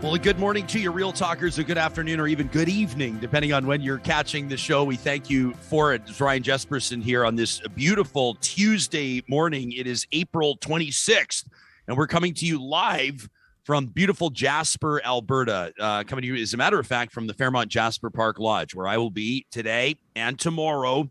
Well, a good morning to you, Real Talkers, a good afternoon, or even good evening, depending on when you're catching the show. We thank you for it. It's Ryan Jesperson here on this beautiful Tuesday morning. It is April 26th, and we're coming to you live from beautiful Jasper, Alberta. Coming to you, as a matter of fact, from the Fairmont Jasper Park Lodge, where I will be today and tomorrow.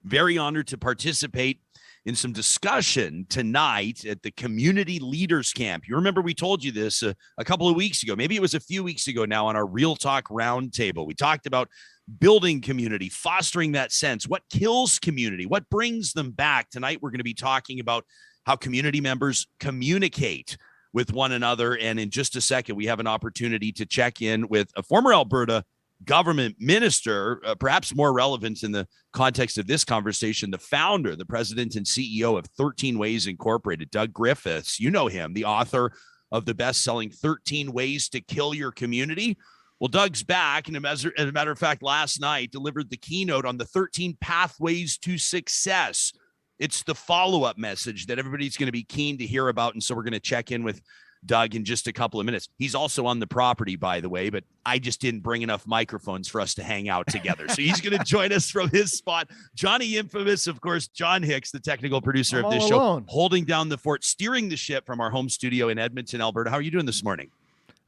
Very honored to participate in some discussion tonight at the Community Leaders Camp. You remember we told you this a couple of weeks ago. Maybe it was a few weeks ago now on our Real Talk Roundtable. We talked about building community, fostering that sense. What kills community? What brings them back? Tonight, we're going to be talking about how community members communicate with one another. And in just a second, we have an opportunity to check in with a former Alberta government minister, perhaps more relevant in the context of this conversation, the founder, the president and CEO of 13 Ways Incorporated, Doug Griffiths. You know him, the author of the best-selling 13 Ways to Kill Your Community. Well, Doug's back, and as a matter of fact, last night delivered the keynote on the 13 Pathways to Success. It's the follow-up message that everybody's going to be keen to hear about, and so we're going to check in with Doug in just a couple of minutes. He's also on the property, by the way, but I just didn't bring enough microphones for us to hang out together. So he's going to join us from his spot. Johnny Infamous, of course, John Hicks, the technical producer of this show, holding down the fort, steering the ship from our home studio in Edmonton, Alberta. How are you doing this morning?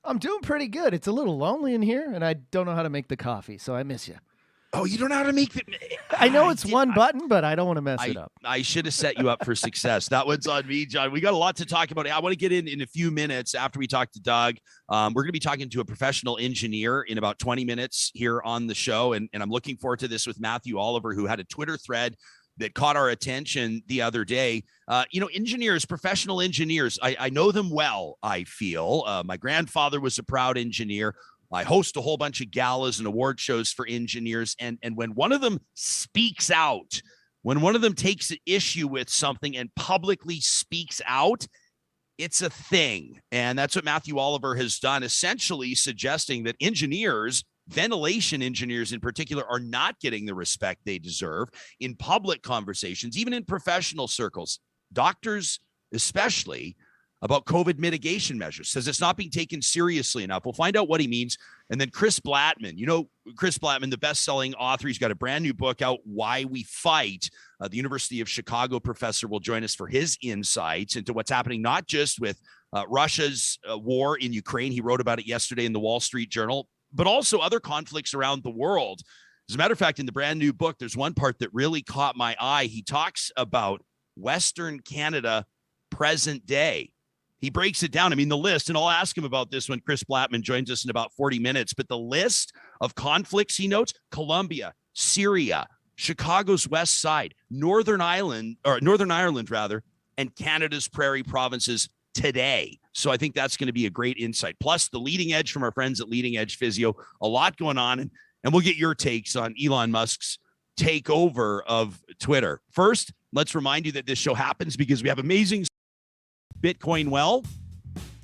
I'm doing pretty good. It's a little lonely in here, and I don't know how to make the coffee, so I miss you. Oh, you don't know how to make it? I know it's one button, but I don't want to mess it up. I should have set you up for success. That one's on me, John. We got a lot to talk about. I want to get in a few minutes after we talk to Doug. We're going to be talking to a professional engineer in about 20 minutes here on the show, and I'm looking forward to this with Matthew Oliver, who had a Twitter thread that caught our attention the other day. Engineers, professional engineers, I know them well, I feel. My grandfather was a proud engineer. I host a whole bunch of galas and award shows for engineers. And when one of them speaks out, when one of them takes an issue with something and publicly speaks out, it's a thing. And that's what Matthew Oliver has done, essentially suggesting that engineers, ventilation engineers in particular, are not getting the respect they deserve in public conversations, even in professional circles. Doctors, especially, about COVID mitigation measures, says it's not being taken seriously enough. We'll find out what he means. And then Chris Blattman, Chris Blattman, the best-selling author, he's got a brand new book out, Why We Fight. The University of Chicago professor will join us for his insights into what's happening, not just with Russia's war in Ukraine. He wrote about it yesterday in the Wall Street Journal, but also other conflicts around the world. As a matter of fact, in the brand new book, there's one part that really caught my eye. He talks about Western Canada present day. He breaks it down. I mean, the list, and I'll ask him about this when Chris Blattman joins us in about 40 minutes, but the list of conflicts he notes: Colombia, Syria, Chicago's West Side, Northern Ireland, and Canada's prairie provinces today. So I think that's going to be a great insight. Plus the leading edge from our friends at Leading Edge Physio, a lot going on, and we'll get your takes on Elon Musk's takeover of Twitter. First, let's remind you that this show happens because we have amazing Bitcoin. Well,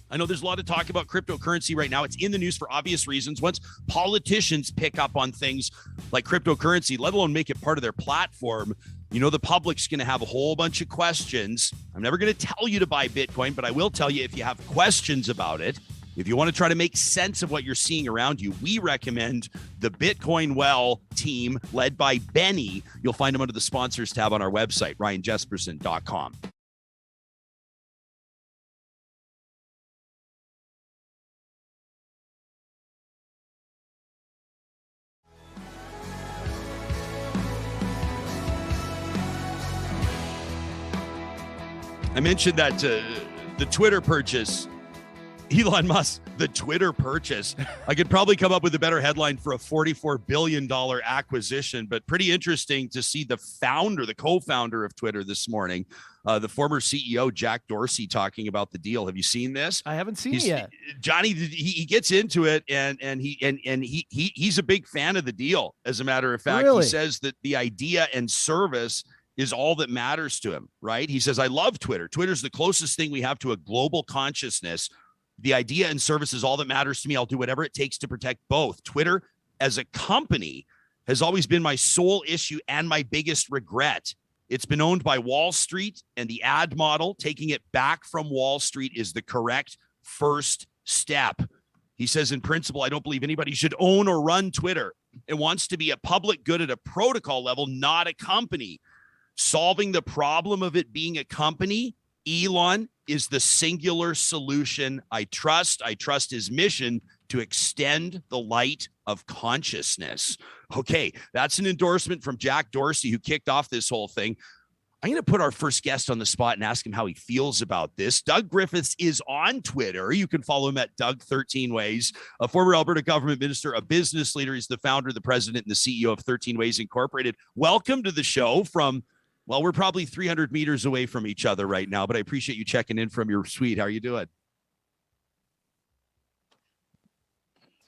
I know there's a lot of talk about cryptocurrency right now. It's in the news for obvious reasons. Once politicians pick up on things like cryptocurrency, let alone make it part of their platform, the public's going to have a whole bunch of questions. I'm never going to tell you to buy Bitcoin, but I will tell you, if you have questions about it, if you want to try to make sense of what you're seeing around you, we recommend the Bitcoin Well team led by Benny. You'll find them under the sponsors tab on our website, ryanjesperson.com. I mentioned that the Twitter purchase, Elon Musk, the Twitter purchase. I could probably come up with a better headline for a $44 billion acquisition, but pretty interesting to see the co-founder of Twitter this morning, the former CEO, Jack Dorsey, talking about the deal. Have you seen this? I haven't seen it yet. Johnny, he gets into it, and he's a big fan of the deal. As a matter of fact, Really? He says that the idea and service is all that matters to him, right? He says, I love Twitter. Twitter's the closest thing we have to a global consciousness. The idea and service is all that matters to me. I'll do whatever it takes to protect both. Twitter as a company has always been my sole issue and my biggest regret. It's been owned by Wall Street, and the ad model, taking it back from Wall Street, is the correct first step. He says, in principle, I don't believe anybody should own or run Twitter. It wants to be a public good at a protocol level, not a company. Solving the problem of it being a company, Elon is the singular solution. I trust his mission to extend the light of consciousness. Okay, that's an endorsement from Jack Dorsey, who kicked off this whole thing. I'm going to put our first guest on the spot and ask him how he feels about this. Doug Griffiths is on Twitter. You can follow him at Doug13Ways, a former Alberta government minister, a business leader. He's the founder, the president, and the CEO of 13 Ways Incorporated. Welcome to the show from, well, we're probably 300 meters away from each other right now, but I appreciate you checking in from your suite. How are you doing?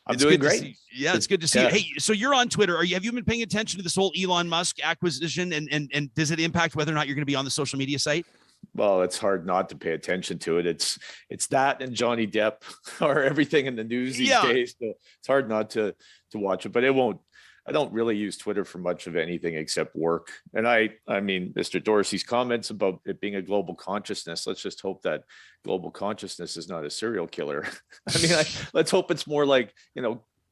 I'm doing great. Yeah, it's good to see you. Hey, so you're on Twitter. Have you been paying attention to this whole Elon Musk acquisition, and does it impact whether or not you're going to be on the social media site? Well, it's hard not to pay attention to it. It's that and Johnny Depp or everything in the news these days. So it's hard not to watch it, but I don't really use Twitter for much of anything except work. And I mean, Mr. Dorsey's comments about it being a global consciousness, let's just hope that global consciousness is not a serial killer. I mean, let's hope it's more like,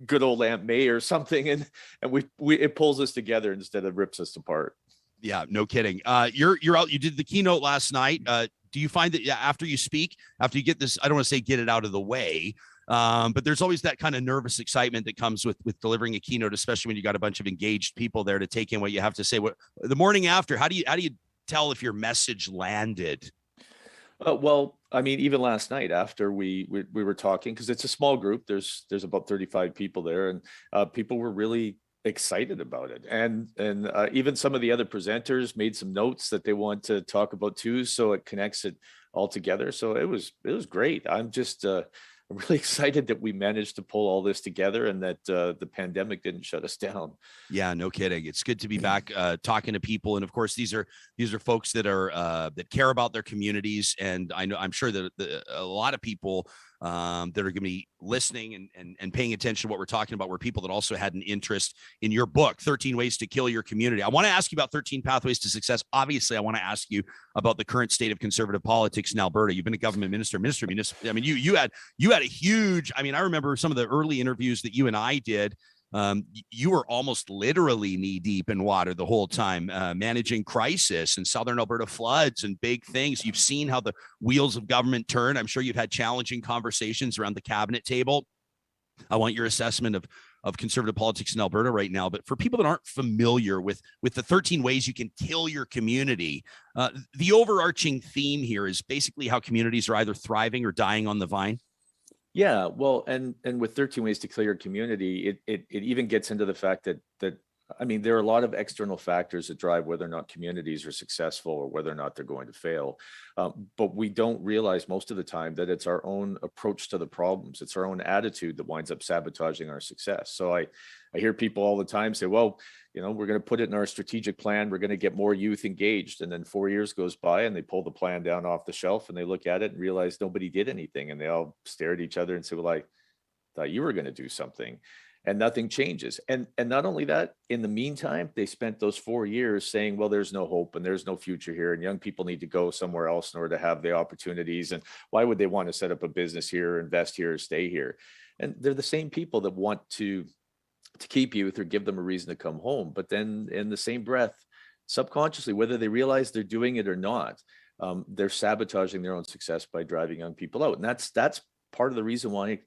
good old Aunt May or something. And it pulls us together instead of rips us apart. Yeah, no kidding. You're out. You did the keynote last night. Do you find that after you speak, after you get this, I don't want to say get it out of the way, but there's always that kind of nervous excitement that comes with delivering a keynote, especially when you got a bunch of engaged people there to take in what you have to say. What the morning after, how do you tell if your message landed? Well, I mean, even last night after we were talking, because it's a small group, there's about 35 people there, and people were really excited about it, and even some of the other presenters made some notes that they want to talk about too, so it connects it all together. So it was great. I'm just I'm really excited that we managed to pull all this together and that the pandemic didn't shut us down. Yeah, no kidding. It's good to be back talking to people. And of course, these are folks that are that care about their communities. And I'm sure that a lot of people that are going to be listening and paying attention to what we're talking about were people that also had an interest in your book, 13 Ways to Kill Your Community. I want to ask you about 13 Pathways to Success. Obviously, I want to ask you about the current state of conservative politics in Alberta. You've been a government minister. I mean, you had a huge, I mean, I remember some of the early interviews that you and I did. You were almost literally knee deep in water the whole time, managing crisis and Southern Alberta floods and big things. You've seen how the wheels of government turn. I'm sure you've had challenging conversations around the cabinet table. I want your assessment of conservative politics in Alberta right now. But for people that aren't familiar with the 13 ways you can kill your community, the overarching theme here is basically how communities are either thriving or dying on the vine. Yeah, well, and with 13 Ways to Kill Your Community, it even gets into the fact that I mean, there are a lot of external factors that drive whether or not communities are successful or whether or not they're going to fail. But we don't realize most of the time that it's our own approach to the problems. It's our own attitude that winds up sabotaging our success. So I hear people all the time say, well, we're going to put it in our strategic plan. We're going to get more youth engaged. And then 4 years goes by and they pull the plan down off the shelf and they look at it and realize nobody did anything. And they all stare at each other and say, well, I thought you were going to do something. And nothing changes. And not only that, in the meantime, they spent those 4 years saying, well, there's no hope and there's no future here. And young people need to go somewhere else in order to have the opportunities. And why would they want to set up a business here, invest here, or stay here? And they're the same people that want to keep youth or give them a reason to come home. But then in the same breath, subconsciously, whether they realize they're doing it or not, they're sabotaging their own success by driving young people out. And that's part of the reason why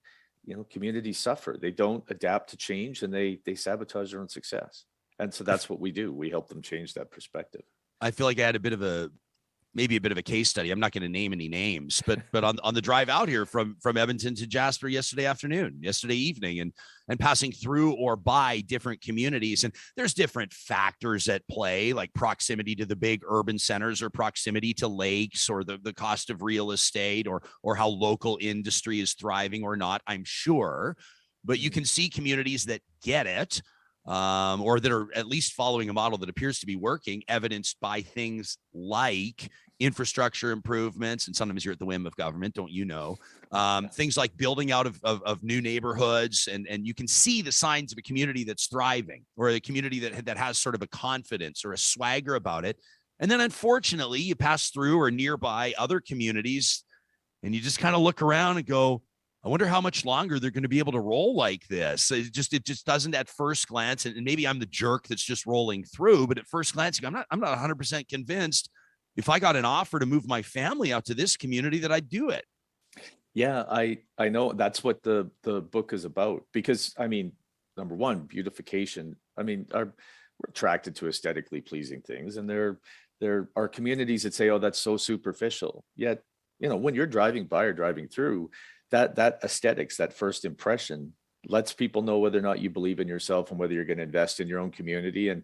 communities suffer. They don't adapt to change and they sabotage their own success. And so that's what we do. We help them change that perspective. I feel like I had maybe a bit of a case study. I'm not going to name any names, but on the drive out here from Edmonton to Jasper yesterday evening, and passing through or by different communities. And there's different factors at play, like proximity to the big urban centers or proximity to lakes or the cost of real estate or how local industry is thriving or not, I'm sure. But you can see communities that get it, or that are at least following a model that appears to be working, evidenced by things like infrastructure improvements. And sometimes you're at the whim of government, don't you know? Things like building out of new neighborhoods. And you can see the signs of a community that's thriving, or a community that has sort of a confidence or a swagger about it. And then unfortunately, you pass through or nearby other communities and you just kind of look around and go, I wonder how much longer they're going to be able to roll like this. It just doesn't at first glance, and maybe I'm the jerk that's just rolling through, but at first glance, I'm not 100% convinced if I got an offer to move my family out to this community that I'd do it. Yeah, I know that's what the book is about, because I mean, number one, beautification. I mean, we're attracted to aesthetically pleasing things, and there are communities that say, oh, that's so superficial. Yet, when you're driving by or driving through, that aesthetics, that first impression, lets people know whether or not you believe in yourself and whether you're going to invest in your own community. And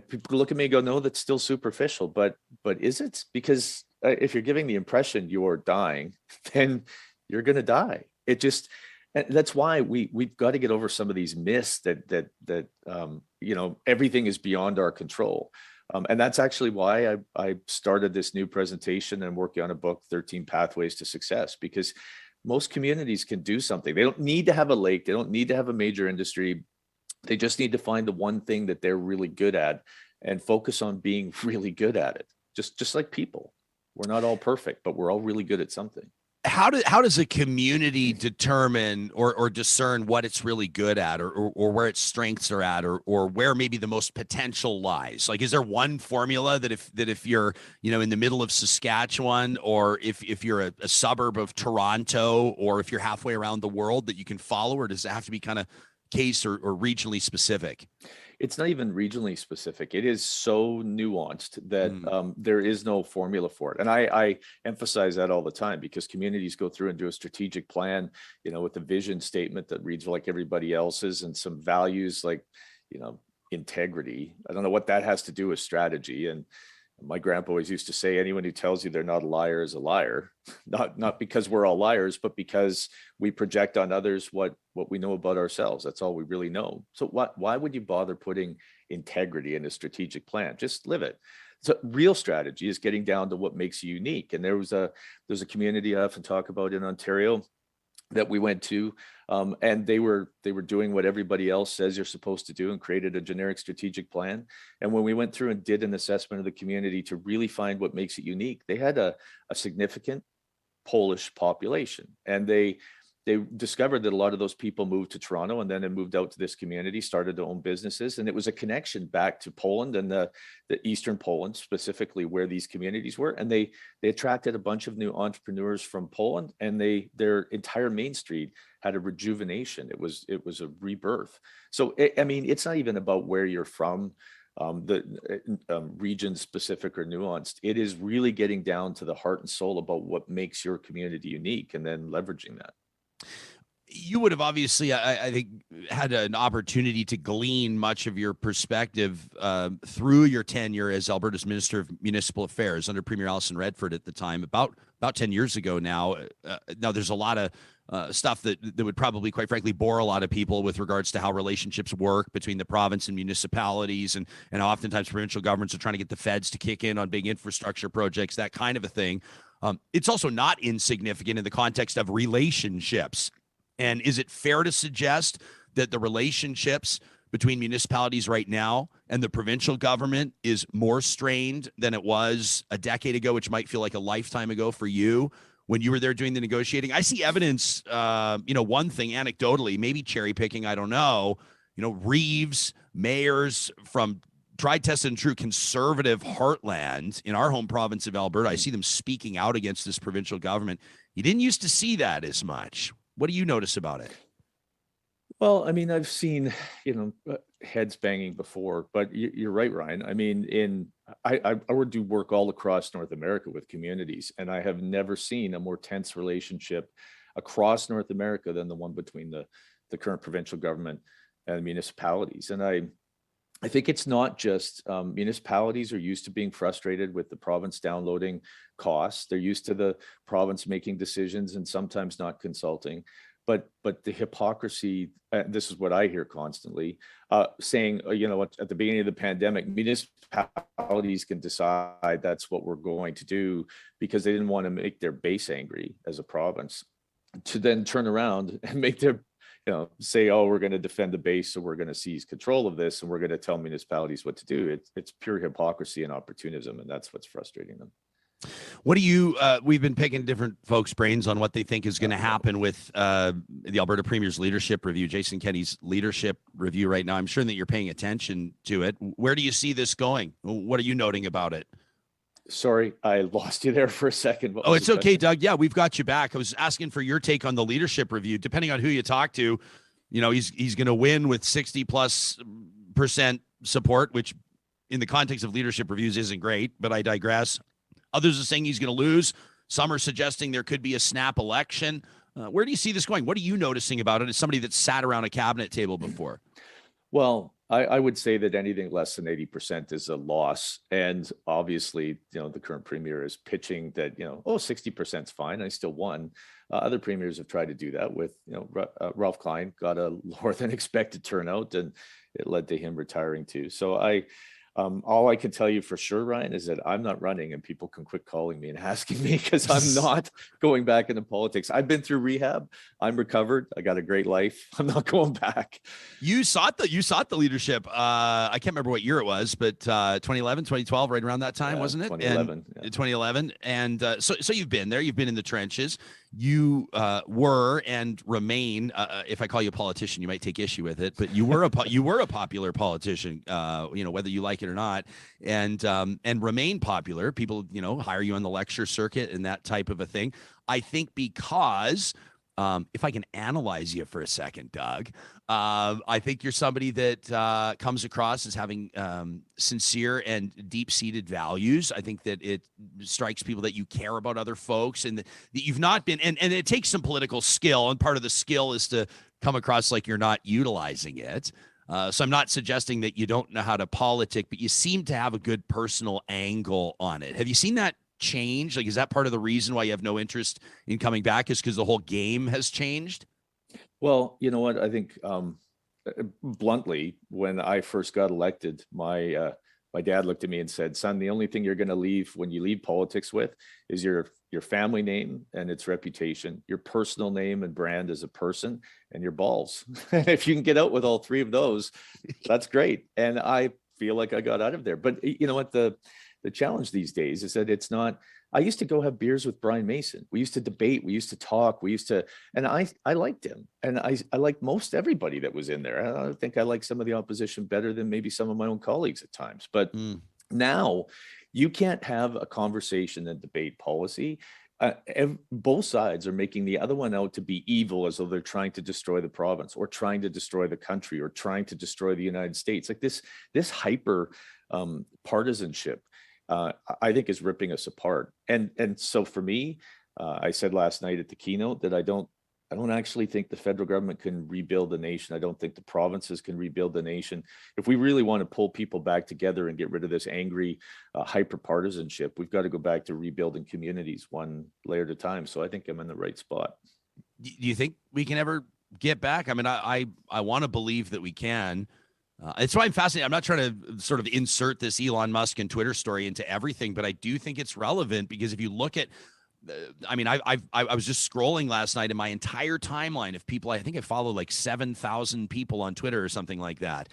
people look at me and go, no, that's still superficial. But is it? Because if you're giving the impression you're dying, then you're going to die. And that's why we've got to get over some of these myths that everything is beyond our control. And that's actually why I started this new presentation and working on a book, 13 Pathways to Success, because most communities can do something. They don't need to have a lake. They don't need to have a major industry. They just need to find the one thing that they're really good at and focus on being really good at it. Just like people. We're not all perfect, but we're all really good at something. How does a community determine or discern what it's really good at, or where its strengths are at, or where maybe the most potential lies? Like, is there one formula that if you're, in the middle of Saskatchewan, or if you're a suburb of Toronto, or if you're halfway around the world, that you can follow, or does it have to be kind of case or regionally specific? It's not even regionally specific. It is so nuanced that there is no formula for it. And I emphasize that all the time, because communities go through and do a strategic plan, with a vision statement that reads like everybody else's, and some values like, integrity. I don't know what that has to do with strategy. And my grandpa always used to say, anyone who tells you they're not a liar is a liar. Not because we're all liars, but because we project on others what we know about ourselves. That's all we really know. So why would you bother putting integrity in a strategic plan? Just live it. So real strategy is getting down to what makes you unique. And there's a community I often talk about in Ontario that we went to, and they were doing what everybody else says you're supposed to do, and created a generic strategic plan. And when we went through and did an assessment of the community to really find what makes it unique, they had a significant Polish population, and they discovered that a lot of those people moved to Toronto, and then they moved out to this community, started their own businesses. And it was a connection back to Poland and the Eastern Poland, specifically where these communities were. And they attracted a bunch of new entrepreneurs from Poland, and their entire Main Street had a rejuvenation. It was a rebirth. So, it's not even about where you're from, region specific or nuanced. It is really getting down to the heart and soul about what makes your community unique, and then leveraging that. You would have obviously, I think, had an opportunity to glean much of your perspective through your tenure as Alberta's Minister of Municipal Affairs under Premier Alison Redford at the time, about 10 years ago now. Now, there's a lot of stuff that would probably, quite frankly, bore a lot of people with regards to how relationships work between the province and municipalities, and how oftentimes provincial governments are trying to get the feds to kick in on big infrastructure projects, that kind of a thing. It's also not insignificant in the context of relationships. And is it fair to suggest that the relationships between municipalities right now and the provincial government is more strained than it was a decade ago, which might feel like a lifetime ago for you when you were there doing the negotiating? I see evidence, one thing anecdotally, maybe cherry picking, I don't know, Reeves, mayors from tried, tested, and true conservative heartland in our home province of Alberta. I see them speaking out against this provincial government. You didn't used to see that as much. What do you notice about it? Well, I've seen, heads banging before, but you're right, Ryan. I would do work all across North America with communities, and I have never seen a more tense relationship across North America than the one between the current provincial government and municipalities. And I think it's not just municipalities are used to being frustrated with the province downloading costs. They're used to the province making decisions and sometimes not consulting. But the hypocrisy, this is what I hear constantly, saying, at the beginning of the pandemic, municipalities can decide that's what we're going to do because they didn't want to make their base angry as a province, to then turn around and make their say, oh, we're going to defend the base, so we're going to seize control of this, and we're going to tell municipalities what to do. It's pure hypocrisy and opportunism, and that's what's frustrating them. What do you, we've been picking different folks' brains on what they think is going to happen with the Alberta Premier's leadership review, Jason Kenney's leadership review right now. I'm sure that you're paying attention to it. Where do you see this going? What are you noting about it? Sorry, I lost you there for a second. Oh, it's okay, Doug. Yeah, we've got you back. I was asking for your take on the leadership review. Depending on who you talk to, he's going to win with 60+% support, which in the context of leadership reviews isn't great, but I digress. Others are saying he's going to lose. Some are suggesting there could be a snap election. Where do you see this going? What are you noticing about it as somebody that's sat around a cabinet table before? Well, I would say that anything less than 80% is a loss. And obviously, the current premier is pitching that, 60% is fine. I still won. Other premiers have tried to do that with, Ralph Klein got a lower than expected turnout, and it led to him retiring too. So all I can tell you for sure, Ryan, is that I'm not running, and people can quit calling me and asking me, because I'm not going back into politics. I've been through rehab. I'm recovered. I got a great life. I'm not going back. You sought the leadership. I can't remember what year it was, but 2011, 2012, right around that time, wasn't it? 2011. And, 2011. And so you've been there. You've been in the trenches. You were and remain. If I call you a politician, you might take issue with it, but you were a popular politician. Whether you like it or not, and remain popular. People, hire you on the lecture circuit and that type of a thing. I think because if I can analyze you for a second, Doug, I think you're somebody that comes across as having sincere and deep-seated values. I think that it strikes people that you care about other folks, and that you've not been, and it takes some political skill, and part of the skill is to come across like you're not utilizing it. So I'm not suggesting that you don't know how to politic, but you seem to have a good personal angle on it. Have you seen that change? Like, is that part of the reason why you have no interest in coming back, is because the whole game has changed? Well, you know what? I think bluntly, when I first got elected, my dad looked at me and said, "Son, the only thing you're going to leave when you leave politics with is your family name and its reputation, your personal name and brand as a person, and your balls. If you can get out with all three of those, that's great." And I feel like I got out of there. But you know what? The challenge these days is that it's not. I used to go have beers with Brian Mason. We used to debate. We used to talk. And I liked him. And I liked most everybody that was in there. I think I like some of the opposition better than maybe some of my own colleagues at times. But now you can't have a conversation and debate policy. Both sides are making the other one out to be evil, as though they're trying to destroy the province or trying to destroy the country or trying to destroy the United States. Like this hyper partisanship, I think, is ripping us apart. And so for me, I said last night at the keynote that I don't actually think the federal government can rebuild the nation. I don't think the provinces can rebuild the nation. If we really want to pull people back together and get rid of this angry hyper partisanship, we've got to go back to rebuilding communities one layer at a time. So I think I'm in the right spot. Do you think we can ever get back? I mean, I want to believe that we can. It's why I'm fascinated. I'm not trying to sort of insert this Elon Musk and Twitter story into everything, but I do think it's relevant, because if you look at, I mean, I was just scrolling last night, and my entire timeline of people, I think I follow like 7,000 people on Twitter or something like that.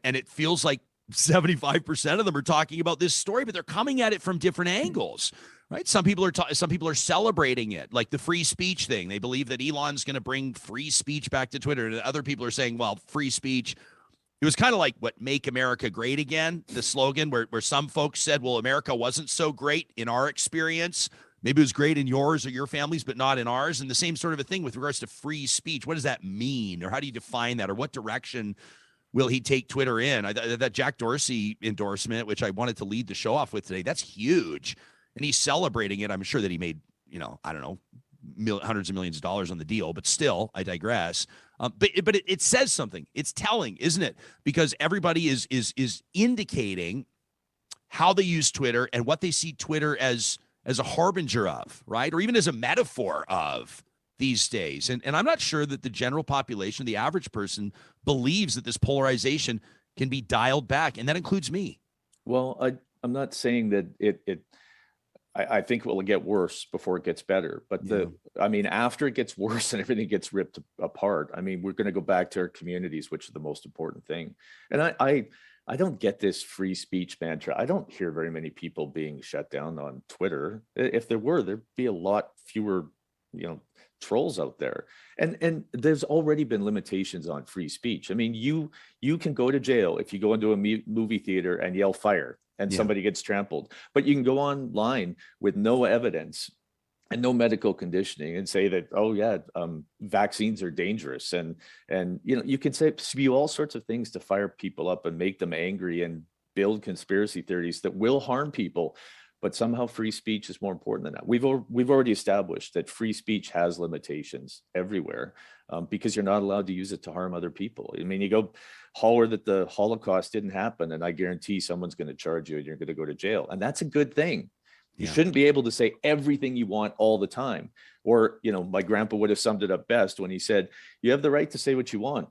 And it feels like 75% of them are talking about this story, but they're coming at it from different angles, right? Some people are celebrating it, like the free speech thing. They believe that Elon's going to bring free speech back to Twitter. And other people are saying, well, free speech, it was kind of like what Make America Great Again, the slogan, where some folks said, well, America wasn't so great in our experience. Maybe it was great in yours or your family's, but not in ours. And the same sort of a thing with regards to free speech. What does that mean? Or how do you define that? Or what direction will he take Twitter in? That Jack Dorsey endorsement, which I wanted to lead the show off with today, that's huge. And he's celebrating it. I'm sure that he made, I don't know, hundreds of millions of dollars on the deal, but still, I digress. But it says something. It's telling, isn't it? Because everybody is indicating how they use Twitter and what they see Twitter as a harbinger of, right? Or even as a metaphor of these days. And I'm not sure that the general population, the average person, believes that this polarization can be dialed back. And that includes me. Well, I'm not saying that I think it will get worse before it gets better. But after it gets worse and everything gets ripped apart, we're going to go back to our communities, which is the most important thing. And I I don't get this free speech mantra. I don't hear very many people being shut down on Twitter. If there were, there'd be a lot fewer, trolls out there. And there's already been limitations on free speech. I mean, you can go to jail if you go into a movie theater and yell fire and somebody gets trampled, but you can go online with no evidence and no medical conditioning and say that, oh yeah, vaccines are dangerous. And you can spew all sorts of things to fire people up and make them angry and build conspiracy theories that will harm people. But somehow free speech is more important than that. We've already established that free speech has limitations everywhere, because you're not allowed to use it to harm other people. I mean, you go holler that the Holocaust didn't happen, and I guarantee someone's going to charge you and you're going to go to jail. And that's a good thing. You shouldn't be able to say everything you want all the time. Or, my grandpa would have summed it up best when he said, you have the right to say what you want.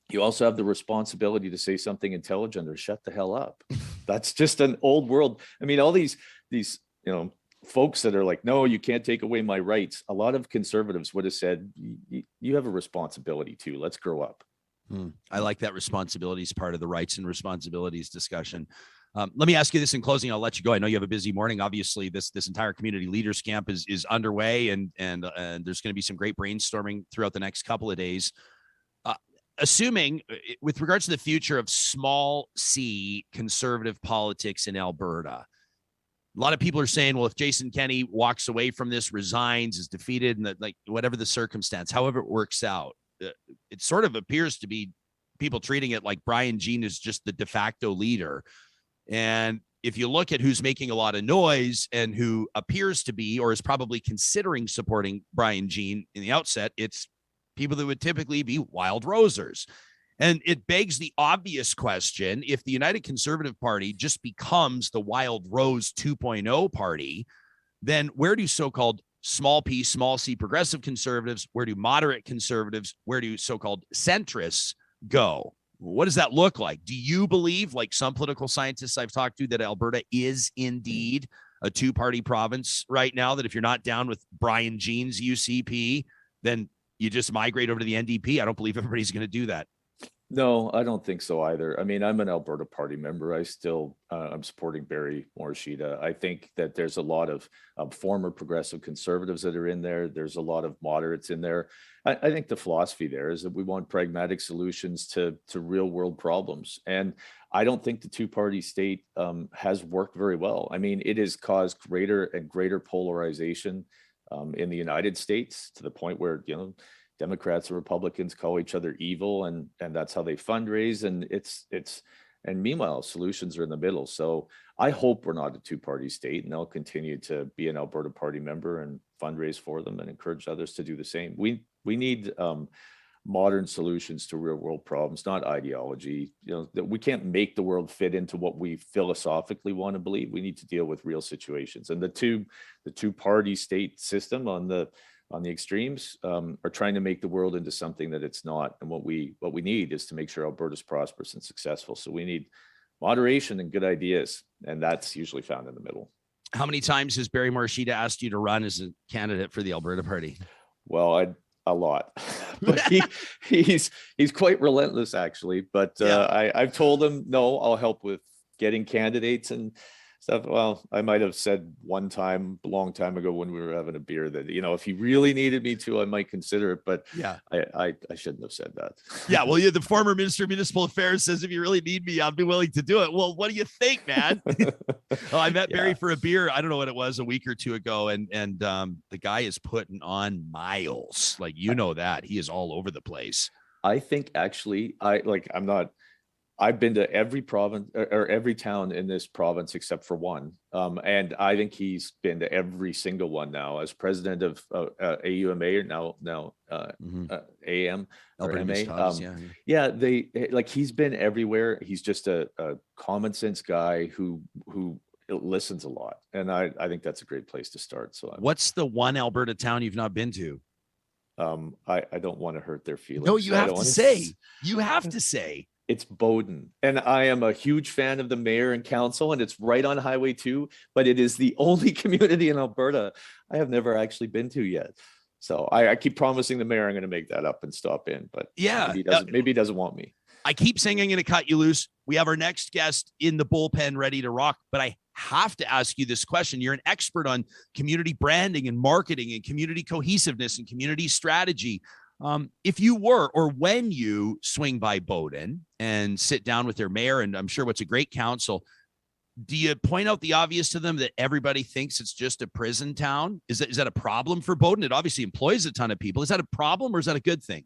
You also have the responsibility to say something intelligent or shut the hell up. That's just an old world. I mean, all these folks that are like, no, you can't take away my rights. A lot of conservatives would have said, you have a responsibility too. Let's grow up. I like that responsibility is part of the rights and responsibilities discussion. Let me ask you this in closing. I'll let you go. I know you have a busy morning. Obviously, this entire community leaders camp is underway, and there's going to be some great brainstorming throughout the next couple of days. Assuming, with regards to the future of small c conservative politics in Alberta, a lot of people are saying, well, if Jason Kenney walks away from this, resigns, is defeated, and that, like, whatever the circumstance, however it works out, it sort of appears to be people treating it like Brian Jean is just the de facto leader. And if you look at who's making a lot of noise and who appears to be or is probably considering supporting Brian Jean in the outset, it's people that would typically be wild rosers. And it begs the obvious question, if the United Conservative Party just becomes the Wild Rose 2.0 party, then where do so-called small p, small c progressive conservatives, where do moderate conservatives, where do so-called centrists go? What does that look like? Do you believe, like some political scientists I've talked to, that Alberta is indeed a two-party province right now, that if you're not down with Brian Jean's UCP, then you just migrate over to the NDP? I don't believe everybody's going to do that. No, I don't think so either. I mean, I'm an Alberta Party member. I still, I'm supporting Barry Morishita. I think that there's a lot of former progressive conservatives that are in there. There's a lot of moderates in there. I think the philosophy there is that we want pragmatic solutions to real world problems. And I don't think the two-party state has worked very well. I mean, it has caused greater and greater polarization in the United States, to the point where, Democrats and Republicans call each other evil, and that's how they fundraise. And and meanwhile, solutions are in the middle. So I hope we're not a two-party state, and I'll continue to be an Alberta Party member and fundraise for them and encourage others to do the same. We need modern solutions to real world problems, not ideology. That we can't make the world fit into what we philosophically want to believe. We need to deal with real situations. And the two-party state system on the extremes are trying to make the world into something that it's not. And what we need is to make sure Alberta's prosperous and successful. So we need moderation and good ideas, and that's usually found in the middle. How many times has Barry Morishita asked you to run as a candidate for the Alberta Party? Well, a lot, but he's quite relentless, actually. But I've told him, no, I'll help with getting candidates and stuff. Well, I might have said one time, a long time ago, when we were having a beer, that, if he really needed me to, I might consider it. But yeah, I shouldn't have said that. Yeah, well, the former Minister of Municipal Affairs says, if you really need me, I'll be willing to do it. Well, what do you think, man? Well, I met Barry for a beer, I don't know what it was, a week or two ago, and the guy is putting on miles. Like, that he is all over the place. I think actually, I've been to every province or every town in this province except for one. And I think he's been to every single one now as president of AUMA, or now AM or MA. He's been everywhere. He's just a common sense guy who listens a lot. And I think that's a great place to start. So what's the one Alberta town you've not been to? I don't want to hurt their feelings. No, you have to say. You have to say. It's Bowden. And I am a huge fan of the mayor and council, and it's right on Highway 2, but it is the only community in Alberta I have never actually been to yet. So I keep promising the mayor I'm going to make that up and stop in, but maybe he doesn't want me. I keep saying I'm going to cut you loose. We have our next guest in the bullpen ready to rock, but I have to ask you this question. You're an expert on community branding and marketing and community cohesiveness and community strategy. If you were, or when you swing by Bowden and sit down with their mayor, and I'm sure what's a great council, do you point out the obvious to them that everybody thinks it's just a prison town? Is that a problem for Bowden? It obviously employs a ton of people. Is that a problem or is that a good thing?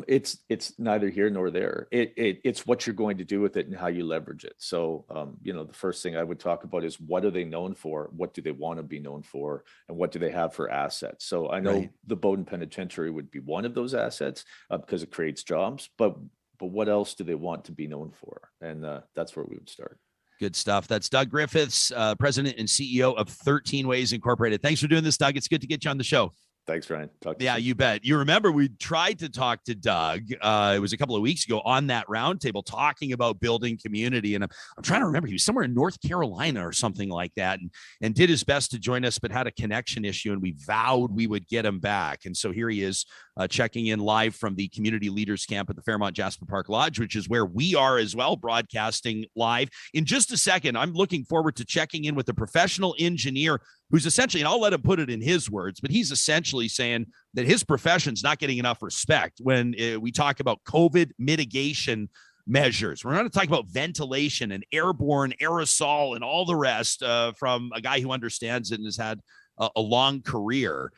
It's neither here nor there. It's what you're going to do with it and how you leverage it. So, the first thing I would talk about is what are they known for? What do they want to be known for? And what do they have for assets? So I know the Bowden Penitentiary would be one of those assets because it creates jobs, but what else do they want to be known for? And that's where we would start. Good stuff. That's Doug Griffiths, president and CEO of 13 Ways Incorporated. Thanks for doing this, Doug. It's good to get you on the show. Thanks, Ryan. Yeah, you bet. You remember we tried to talk to Doug. It was a couple of weeks ago on that roundtable talking about building community. And I'm trying to remember. He was somewhere in North Carolina or something like that and did his best to join us, but had a connection issue. And we vowed we would get him back. And so here he is checking in live from the Community Leaders Camp at the Fairmont Jasper Park Lodge, which is where we are as well, broadcasting live. In just a second, I'm looking forward to checking in with a professional engineer who's essentially, and I'll let him put it in his words, but he's essentially saying that his profession's not getting enough respect when we talk about COVID mitigation measures. We're going to talk about ventilation and airborne aerosol and all the rest from a guy who understands it and has had a long career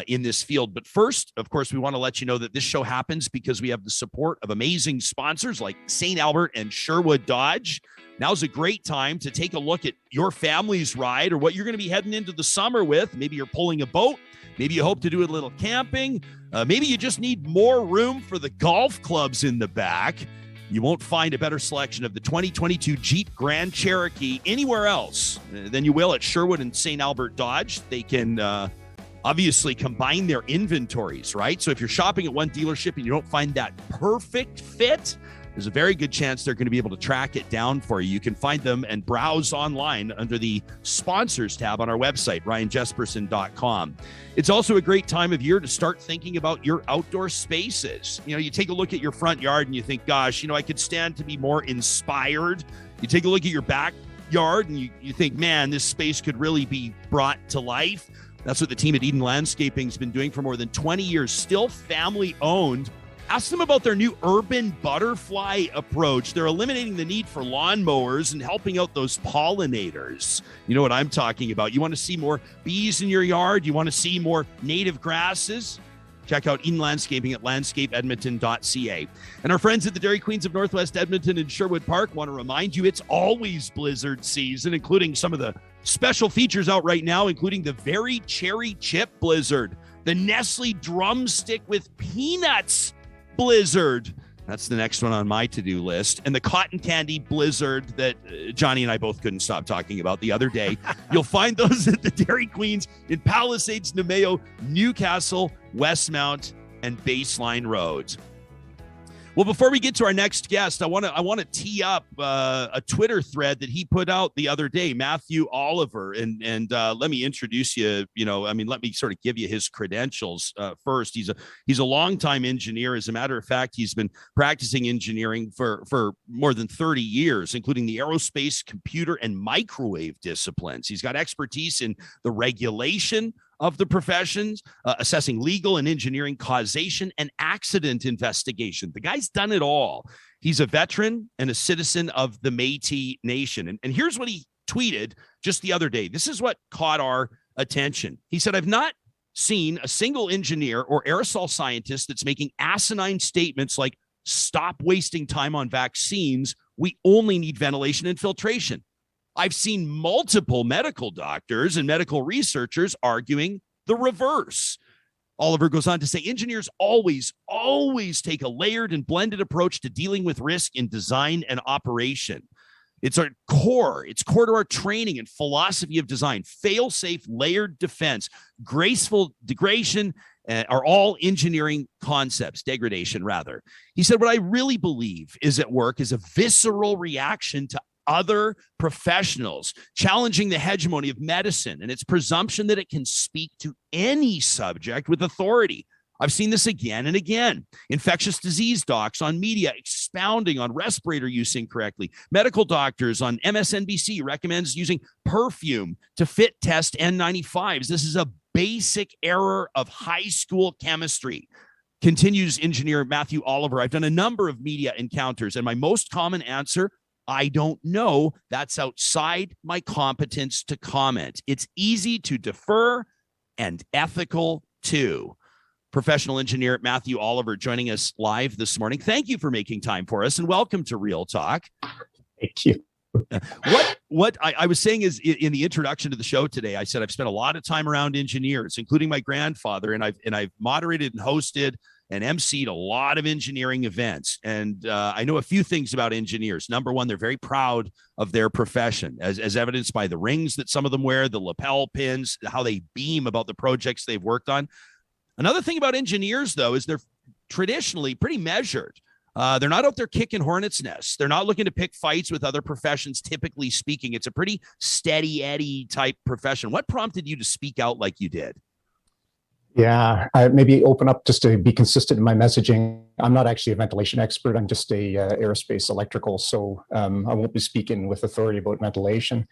in this field. But first, of course, we want to let you know that this show happens because we have the support of amazing sponsors like St. Albert and Sherwood Dodge. Now's a great time to take a look at your family's ride or what you're going to be heading into the summer with. Maybe you're pulling a boat. Maybe you hope to do a little camping. Maybe you just need more room for the golf clubs in the back. You won't find a better selection of the 2022 Jeep Grand Cherokee anywhere else than you will at Sherwood and St. Albert Dodge. They can obviously combine their inventories, right? So if you're shopping at one dealership and you don't find that perfect fit, there's a very good chance they're going to be able to track it down for you. You can find them and browse online under the sponsors tab on our website, ryanjesperson.com. It's also a great time of year to start thinking about your outdoor spaces. You take a look at your front yard and you think, gosh, I could stand to be more inspired. You take a look at your backyard and you think, man, this space could really be brought to life. That's what the team at Eden Landscaping has been doing for more than 20 years, still family owned. Ask them about their new urban butterfly approach. They're eliminating the need for lawnmowers and helping out those pollinators. You know what I'm talking about. You want to see more bees in your yard? You want to see more native grasses? Check out Eden Landscaping at landscapeedmonton.ca. And our friends at the Dairy Queens of Northwest Edmonton and Sherwood Park want to remind you it's always blizzard season, including some of the special features out right now, including the Very Cherry Chip Blizzard, the Nestle Drumstick with Peanuts Blizzard. That's the next one on my to-do list. And the Cotton Candy Blizzard that Johnny and I both couldn't stop talking about the other day. You'll find those at the Dairy Queens in Palisades, Nemeo, Newcastle, Westmount, and Baseline Roads. Well, before we get to our next guest, I want to tee up a Twitter thread that he put out the other day, Matthew Oliver, and let me introduce you. Let me sort of give you his credentials first. He's a longtime engineer. As a matter of fact, he's been practicing engineering for more than 30 years, including the aerospace, computer, and microwave disciplines. He's got expertise in the regulation of the professions, assessing legal and engineering causation and accident investigation. The guy's done it all. He's a veteran and a citizen of the Métis Nation. And here's what he tweeted just the other day. This is what caught our attention. He said, I've not seen a single engineer or aerosol scientist that's making asinine statements like, stop wasting time on vaccines. We only need ventilation and filtration. I've seen multiple medical doctors and medical researchers arguing the reverse. Oliver goes on to say, engineers always take a layered and blended approach to dealing with risk in design and operation. It's our core. It's core to our training and philosophy of design. Fail-safe, layered defense, graceful degradation are all engineering concepts, degradation rather. He said, what I really believe is at work is a visceral reaction to other professionals, challenging the hegemony of medicine and its presumption that it can speak to any subject with authority. I've seen this again and again. Infectious disease docs on media expounding on respirator use incorrectly. Medical doctors on MSNBC recommends using perfume to fit test N95s. This is a basic error of high school chemistry. Continues engineer Matthew Oliver. I've done a number of media encounters, and my most common answer, I don't know. That's outside my competence to comment. It's easy to defer and ethical too. Professional engineer Matthew Oliver joining us live this morning. Thank you for making time for us, and welcome to Real Talk. Thank you. What I was saying is, in the introduction to the show today, I said I've spent a lot of time around engineers, including my grandfather, and I've moderated and hosted and emceed a lot of engineering events. And I know a few things about engineers. Number one, they're very proud of their profession, as evidenced by the rings that some of them wear, the lapel pins, how they beam about the projects they've worked on. Another thing about engineers, though, is they're traditionally pretty measured. They're not out there kicking hornets' nests. They're not looking to pick fights with other professions, typically speaking. It's a pretty steady Eddie type profession. What prompted you to speak out like you did? Yeah, I maybe open up just to be consistent in my messaging. I'm not actually a ventilation expert. I'm just a aerospace electrical, so I won't be speaking with authority about ventilation.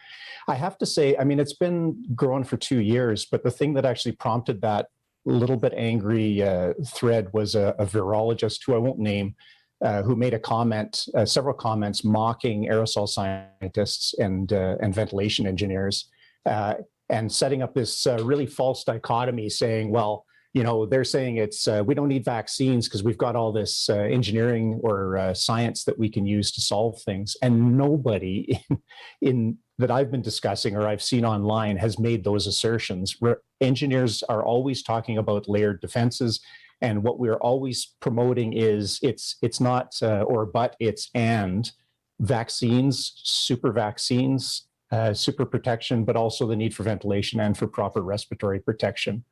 I have to say, I mean, it's been growing for 2 years, but the thing that actually prompted that little bit angry thread was a virologist who I won't name, who made a comment, several comments mocking aerosol scientists and ventilation engineers, and setting up this really false dichotomy, saying, well, you know, they're saying it's we don't need vaccines because we've got all this engineering or science that we can use to solve things. And nobody in that I've been discussing or I've seen online has made those assertions. Engineers are always talking about layered defenses. And what we're always promoting is it's not or but, it's and vaccines, super protection, but also the need for ventilation and for proper respiratory protection.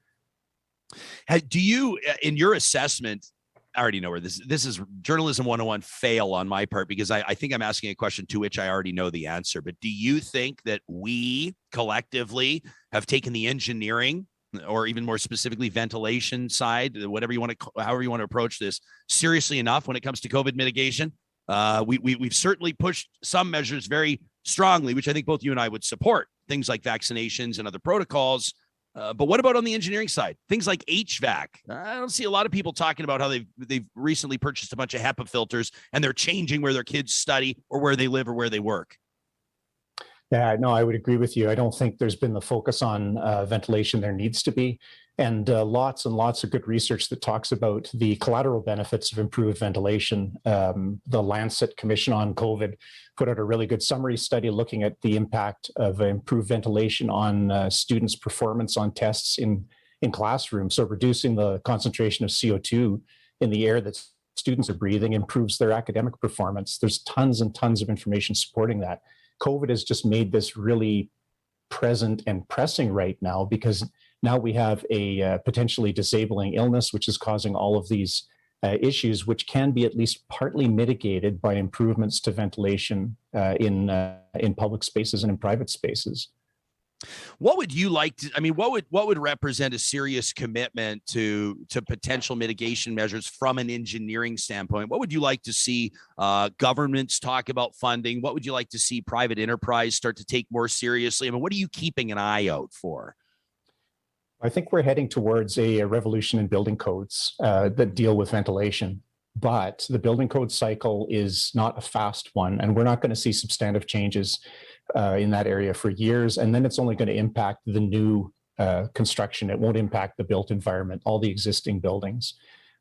Do you, in your assessment, I already know where this is journalism 101 fail on my part, because I think I'm asking a question to which I already know the answer. But do you think that we collectively have taken the engineering, or even more specifically ventilation side, whatever you want to, however you want to approach this, seriously enough when it comes to COVID mitigation? We've certainly pushed some measures very strongly, which I think both you and I would support, things like vaccinations and other protocols. But what about on the engineering side? Things like HVAC. I don't see a lot of people talking about how they've recently purchased a bunch of HEPA filters and they're changing where their kids study or where they live or where they work. Yeah, no, I would agree with you. I don't think there's been the focus on ventilation there needs to be. And lots and lots of good research that talks about the collateral benefits of improved ventilation. The Lancet Commission on COVID put out a really good summary study looking at the impact of improved ventilation on students' performance on tests in classrooms. So reducing the concentration of CO2 in the air that students are breathing improves their academic performance. There's tons and tons of information supporting that. COVID has just made this really present and pressing right now, because now we have a potentially disabling illness, which is causing all of these issues, which can be at least partly mitigated by improvements to ventilation in public spaces and in private spaces. What would you like to, I mean, what would represent a serious commitment to potential mitigation measures from an engineering standpoint? What would you like to see governments talk about funding? What would you like to see private enterprise start to take more seriously? I mean, what are you keeping an eye out for? I think we're heading towards a revolution in building codes that deal with ventilation. But the building code cycle is not a fast one, and we're not going to see substantive changes in that area for years. And then it's only going to impact the new construction. It won't impact the built environment, all the existing buildings.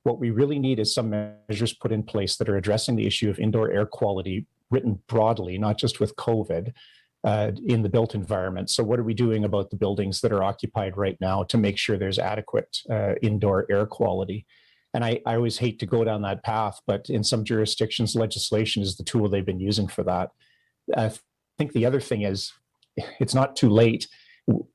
What we really need is some measures put in place that are addressing the issue of indoor air quality, written broadly, not just with COVID, in the built environment. So what are we doing about the buildings that are occupied right now to make sure there's adequate indoor air quality? And I always hate to go down that path, but in some jurisdictions, legislation is the tool they've been using for that. I think the other thing is, it's not too late.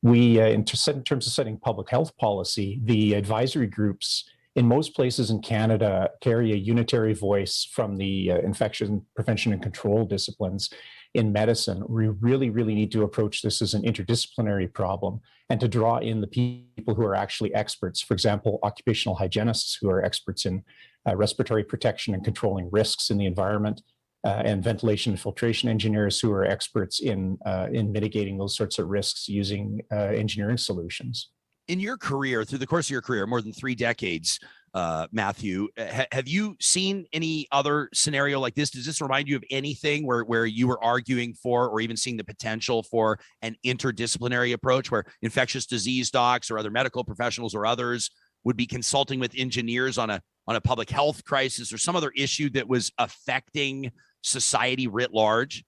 We, in terms of setting public health policy, the advisory groups in most places in Canada carry a unitary voice from the infection prevention and control disciplines in medicine. We really, really need to approach this as an interdisciplinary problem and to draw in the people who are actually experts. For example, occupational hygienists who are experts in respiratory protection and controlling risks in the environment, and ventilation and filtration engineers who are experts in mitigating those sorts of risks using engineering solutions. In your career, through the course of your career, more than 3 decades, Matthew, have you seen any other scenario like this? Does this remind you of anything where you were arguing for, or even seeing the potential for, an interdisciplinary approach where infectious disease docs or other medical professionals or others would be consulting with engineers on a public health crisis or some other issue that was affecting society writ large?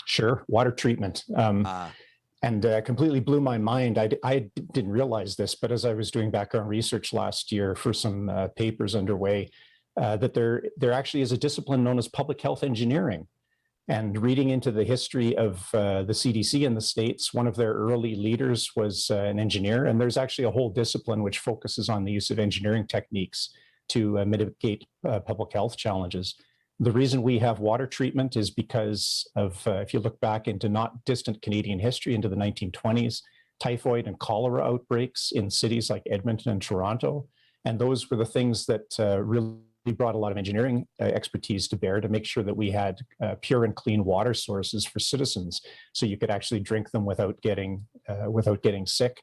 Sure. Water treatment. And completely blew my mind. I didn't realize this, but as I was doing background research last year for some papers underway, that there actually is a discipline known as public health engineering. And reading into the history of the CDC in the States, one of their early leaders was an engineer. And there's actually a whole discipline which focuses on the use of engineering techniques to mitigate public health challenges. The reason we have water treatment is because of, if you look back into not distant Canadian history, into the 1920s, typhoid and cholera outbreaks in cities like Edmonton and Toronto. And those were the things that really brought a lot of engineering expertise to bear to make sure that we had pure and clean water sources for citizens, so you could actually drink them without getting sick.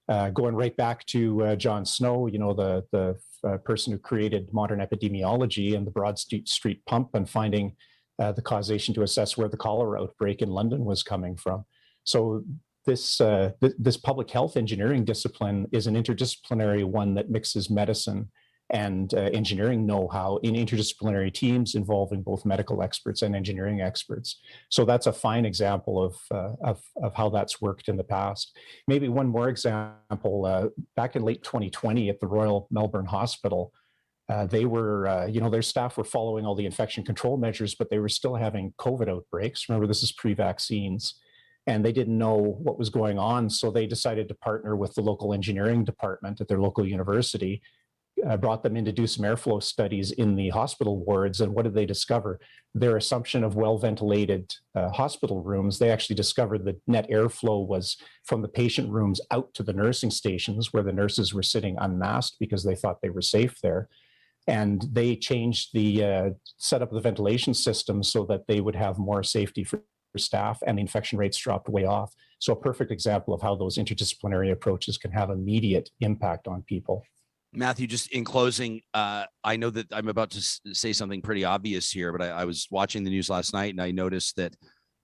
Going right back to John Snow, the person who created modern epidemiology and the Broad Street pump, and finding the causation to assess where the cholera outbreak in London was coming from. So this public health engineering discipline is an interdisciplinary one that mixes medicine and engineering know-how in interdisciplinary teams involving both medical experts and engineering experts. So that's a fine example of how that's worked in the past. Maybe one more example, back in late 2020 at the Royal Melbourne Hospital, they were, their staff were following all the infection control measures, but they were still having COVID outbreaks. Remember, this is pre-vaccines. And they didn't know what was going on. So they decided to partner with the local engineering department at their local university, brought them in to do some airflow studies in the hospital wards. And what did they discover? Their assumption of well-ventilated hospital rooms, they actually discovered that net airflow was from the patient rooms out to the nursing stations, where the nurses were sitting unmasked because they thought they were safe there. And they changed the setup of the ventilation system so that they would have more safety for staff, and the infection rates dropped way off. So a perfect example of how those interdisciplinary approaches can have immediate impact on people. Matthew, just in closing, I know that I'm about to say something pretty obvious here, but I was watching the news last night and I noticed that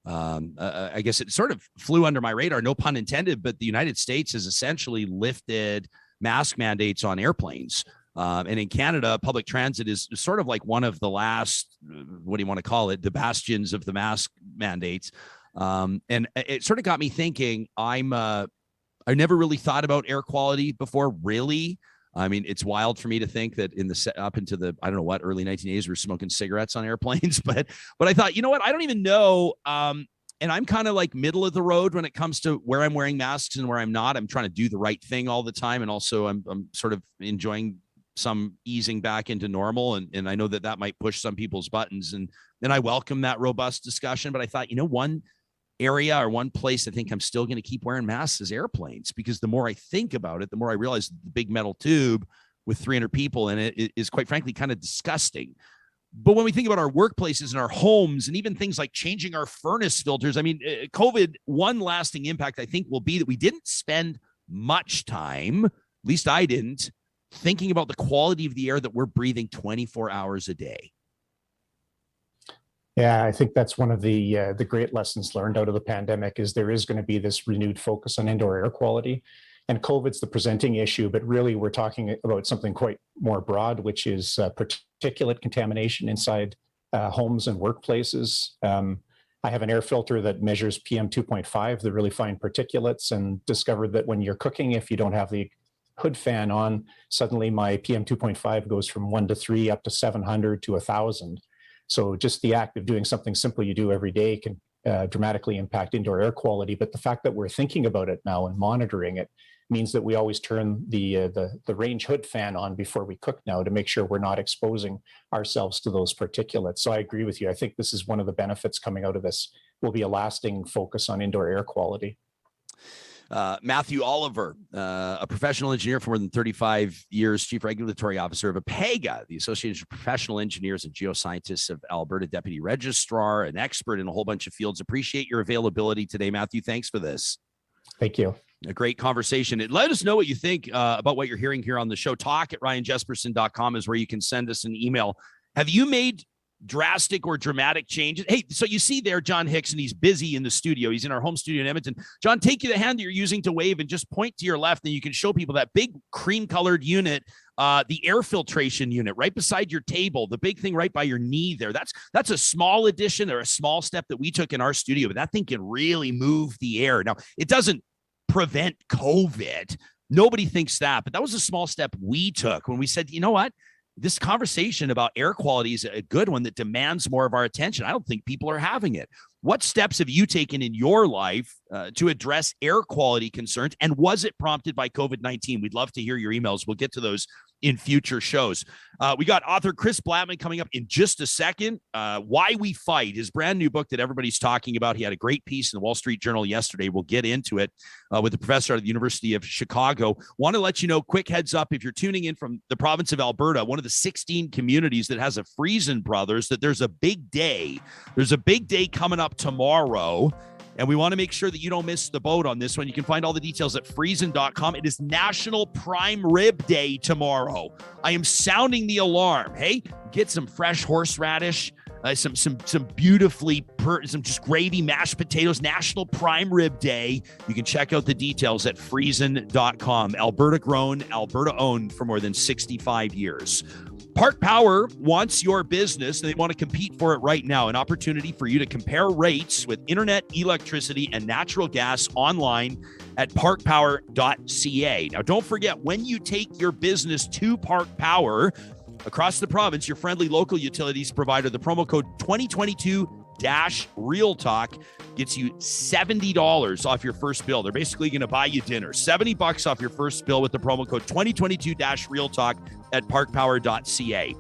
I guess it sort of flew under my radar, no pun intended, but the United States has essentially lifted mask mandates on airplanes. And in Canada, public transit is sort of like one of the last, what do you want to call it, the bastions of the mask mandates. And it sort of got me thinking, I never really thought about air quality before, really. I mean, it's wild for me to think that up into the, I don't know what, early 1980s, we're smoking cigarettes on airplanes. But I thought, you know what, I don't even know. And I'm kind of like middle of the road when it comes to where I'm wearing masks and where I'm not. I'm trying to do the right thing all the time. And also I'm sort of enjoying some easing back into normal. And I know that might push some people's buttons. And I welcome that robust discussion. But I thought, one area or one place I think I'm still going to keep wearing masks is airplanes, because the more I think about it, the more I realize the big metal tube with 300 people in it is quite frankly kind of disgusting. But when we think about our workplaces and our homes and even things like changing our furnace filters, I mean, COVID, one lasting impact I think will be that we didn't spend much time, at least I didn't, thinking about the quality of the air that we're breathing 24 hours a day. Yeah, I think that's one of the great lessons learned out of the pandemic, is there is going to be this renewed focus on indoor air quality. And COVID's the presenting issue, but really we're talking about something quite more broad, which is particulate contamination inside homes and workplaces. I have an air filter that measures PM 2.5, the really fine particulates, and discovered that when you're cooking, if you don't have the hood fan on, suddenly my PM 2.5 goes from 1 to 3 up to 700 to 1,000. So just the act of doing something simple you do every day can dramatically impact indoor air quality. But the fact that we're thinking about it now and monitoring it means that we always turn the range hood fan on before we cook now to make sure we're not exposing ourselves to those particulates. So I agree with you. I think this is one of the benefits coming out of this, will be a lasting focus on indoor air quality. Matthew Oliver, a professional engineer for more than 35 years, chief regulatory officer of APEGA, the Association of Professional Engineers and Geoscientists of Alberta, deputy registrar, an expert in a whole bunch of fields. Appreciate your availability today, Matthew. Thanks for this. Thank you. A great conversation. And let us know what you think about what you're hearing here on the show. Talk@ryanjesperson.com is where you can send us an email. Have you made drastic or dramatic changes? Hey, so you see there, John Hickson, he's busy in the studio. He's in our home studio in Edmonton. John, take the hand that you're using to wave and just point to your left, and you can show people that big cream-colored unit, the air filtration unit right beside your table, the big thing right by your knee there. That's a small addition or a small step that we took in our studio, but that thing can really move the air. Now, it doesn't prevent COVID. Nobody thinks that, but that was a small step we took when we said, you know what? This conversation about air quality is a good one that demands more of our attention. I don't think people are having it. What steps have you taken in your life to address air quality concerns? And was it prompted by COVID-19? We'd love to hear your emails. We'll get to those in future shows. We got author Chris Blattman coming up in just a second. Why We Fight, his brand new book that everybody's talking about. He had a great piece in the Wall Street Journal yesterday. We'll get into it with the professor at the University of Chicago. Want to let you know, quick heads up, if you're tuning in from the province of Alberta, one of the 16 communities that has a Friesen Brothers, that there's a big day. There's a big day coming up tomorrow. And we want to make sure that you don't miss the boat on this one. You can find all the details at friesen.com. It is National Prime Rib Day tomorrow. I am sounding the alarm. Hey, get some fresh horseradish, some beautifully, some just gravy, mashed potatoes, National Prime Rib Day. You can check out the details at friesen.com. Alberta grown, Alberta owned for more than 65 years. Park Power wants your business, and they want to compete for it right now. An opportunity for you to compare rates with internet, electricity, and natural gas online at parkpower.ca. Now, don't forget, when you take your business to Park Power across the province, your friendly local utilities provider, the promo code 2022-Real Talk gets you $70 off your first bill. They're basically going to buy you dinner. $70 off your first bill with the promo code 2022-Real Talk at parkpower.ca.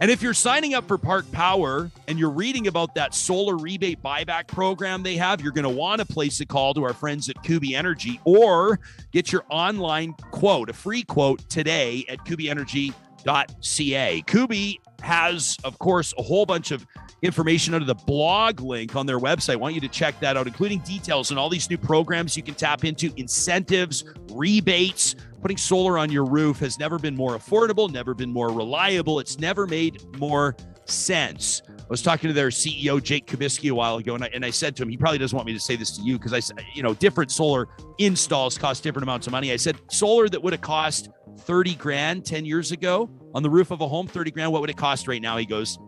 And if you're signing up for Park Power and you're reading about that solar rebate buyback program they have, you're going to want to place a call to our friends at Kubi Energy or get your online quote, a free quote today at kubienergy.ca. Kubi has, of course, a whole bunch of information under the blog link on their website. I want you to check that out, including details on all these new programs you can tap into, incentives, rebates. Putting solar on your roof has never been more affordable, never been more reliable. It's never made more sense. I was talking to their CEO, Jake Kubisky, a while ago, and I said to him, he probably doesn't want me to say this to you because I said, different solar installs cost different amounts of money. I said, solar that would have cost 30 grand 10 years ago on the roof of a home, 30 grand, what would it cost right now? He goes,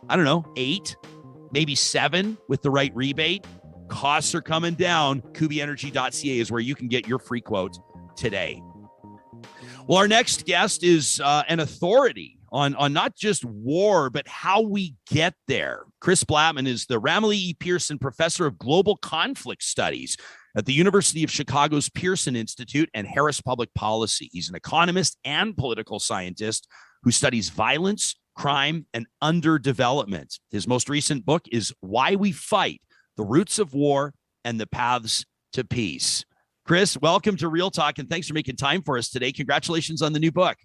I don't know, 8, maybe 7 with the right rebate. Costs are coming down. kubienergy.ca is where you can get your free quote today. Well, our next guest is an authority on not just war, but how we get there. Chris Blattman is the Ramlee E. Pearson Professor of Global Conflict Studies at the University of Chicago's Pearson Institute and Harris Public Policy. He's an economist and political scientist who studies violence, crime, and underdevelopment. His most recent book is Why We Fight, The Roots of War and the Paths to Peace. Chris, welcome to Real Talk, and thanks for making time for us today. Congratulations on the new book.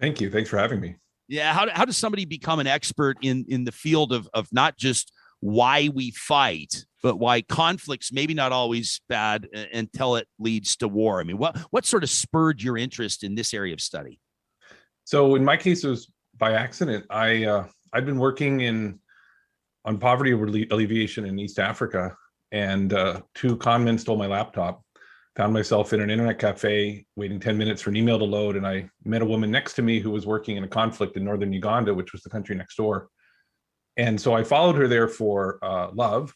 Thank you. Thanks for having me. Yeah. How does somebody become an expert in the field of not just why we fight, but why conflict's maybe not always bad until it leads to war? I mean, what sort of spurred your interest in this area of study? So in my case, it was by accident. I'd been working on poverty alleviation in East Africa, and 2 con men stole my laptop. Found myself in an internet cafe waiting 10 minutes for an email to load, and I met a woman next to me who was working in a conflict in northern Uganda, which was the country next door. And so I followed her there for love,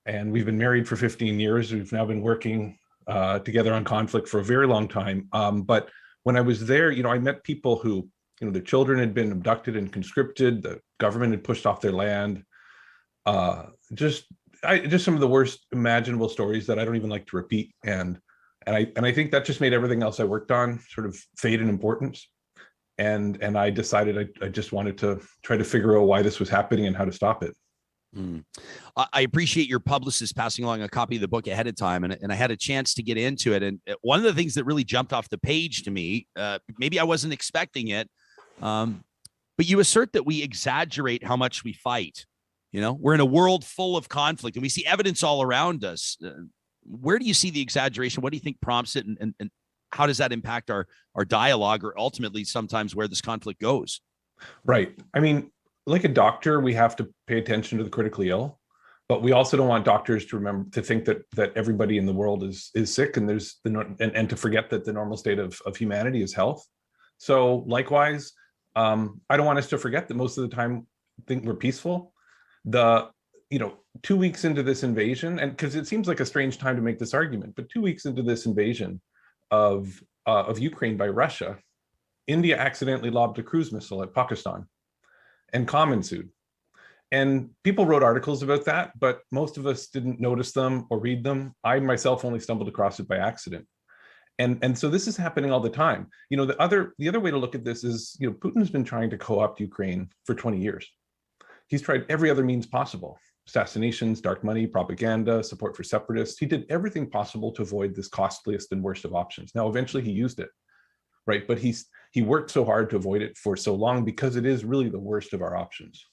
and we've been married for 15 years. We've now been working together on conflict for a very long time. But when I was there, I met people who, their children had been abducted and conscripted. The government had pushed off their land. Just some of the worst imaginable stories that I don't even like to repeat. And I think that just made everything else I worked on sort of fade in importance. And I decided I just wanted to try to figure out why this was happening and how to stop it. I appreciate your publicist passing along a copy of the book ahead of time, and I had a chance to get into it. And one of the things that really jumped off the page to me, maybe I wasn't expecting it, but you assert that we exaggerate how much we fight. You know, we're in a world full of conflict, and we see evidence all around us. Where do you see the exaggeration? What do you think prompts it, and how does that impact our dialogue, or ultimately sometimes where this conflict goes? Right. I mean, like a doctor, we have to pay attention to the critically ill, but we also don't want doctors to think that everybody in the world is sick, and and to forget that the normal state of humanity is health. So likewise, I don't want us to forget that most of the time think we're peaceful. 2 weeks into this invasion, and because it seems like a strange time to make this argument, but 2 weeks into this invasion of Ukraine by Russia, India accidentally lobbed a cruise missile at Pakistan, and Common sued. And people wrote articles about that, but most of us didn't notice them or read them. I myself only stumbled across it by accident. And so this is happening all the time. The other way to look at this is, Putin's been trying to co-opt Ukraine for 20 years. He's tried every other means possible: assassinations, dark money, propaganda, support for separatists. He did everything possible to avoid this costliest and worst of options. Now, eventually he used it, right? But he worked so hard to avoid it for so long because it is really the worst of our options.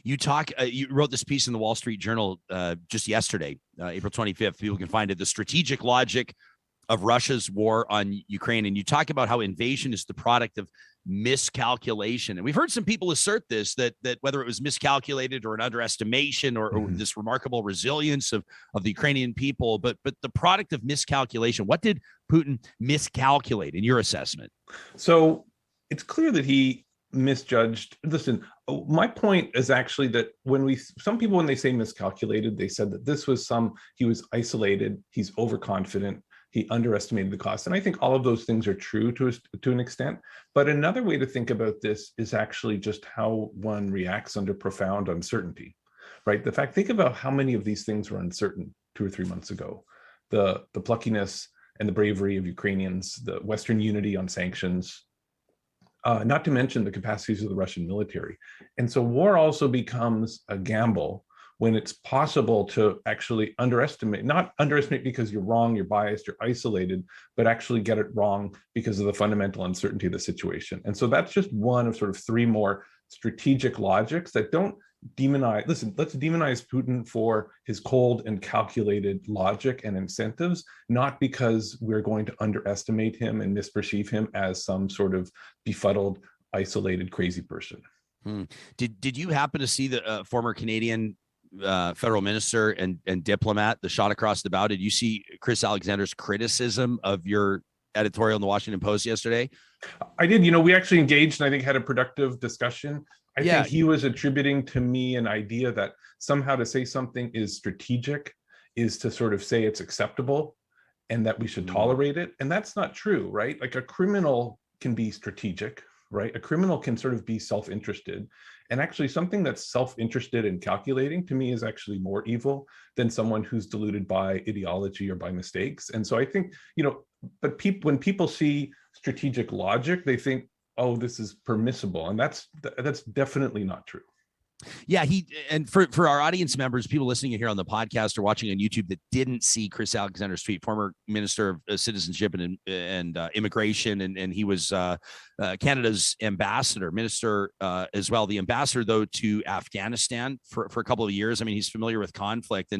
You wrote this piece in the Wall Street Journal just yesterday, April 25th. People can find it, The Strategic Logic of Russia's War on Ukraine. And you talk about how invasion is the product of miscalculation. And we've heard some people assert this, that whether it was miscalculated or an underestimation or this remarkable resilience of the Ukrainian people, but the product of miscalculation. What did Putin miscalculate in your assessment? So it's clear that he misjudged. Listen, my point is actually that some people, when they say miscalculated, they said that he was isolated, he's overconfident, he underestimated the cost. And I think all of those things are true to an extent. But another way to think about this is actually just how one reacts under profound uncertainty, right? Think about how many of these things were uncertain 2 or 3 months ago. The pluckiness and the bravery of Ukrainians, the Western unity on sanctions, not to mention the capacities of the Russian military. And so war also becomes a gamble when it's possible to actually not underestimate because you're wrong, you're biased, you're isolated, but actually get it wrong because of the fundamental uncertainty of the situation. And so that's just one of sort of 3 more strategic logics that don't demonize. Listen, let's demonize Putin for his cold and calculated logic and incentives, not because we're going to underestimate him and misperceive him as some sort of befuddled, isolated, crazy person. Did you happen to see the former Canadian federal minister and diplomat, the shot across the bow? Did you see Chris Alexander's criticism of your editorial in the Washington Post yesterday? I did. We actually engaged and I think had a productive discussion. I think he was attributing to me an idea that somehow to say something is strategic is to sort of say it's acceptable and that we should tolerate it. And that's not true, right? Like a criminal can be strategic, right? A criminal can sort of be self-interested. And actually something that's self-interested and calculating to me is actually more evil than someone who's deluded by ideology or by mistakes. And so I think, but when people see strategic logic, they think, oh, this is permissible. And that's definitely not true. Yeah, and for our audience members, people listening here on the podcast or watching on YouTube that didn't see Chris Alexander's tweet, former Minister of Citizenship and Immigration, and he was Canada's minister as well. The ambassador, though, to Afghanistan for a couple of years. I mean, he's familiar with conflict,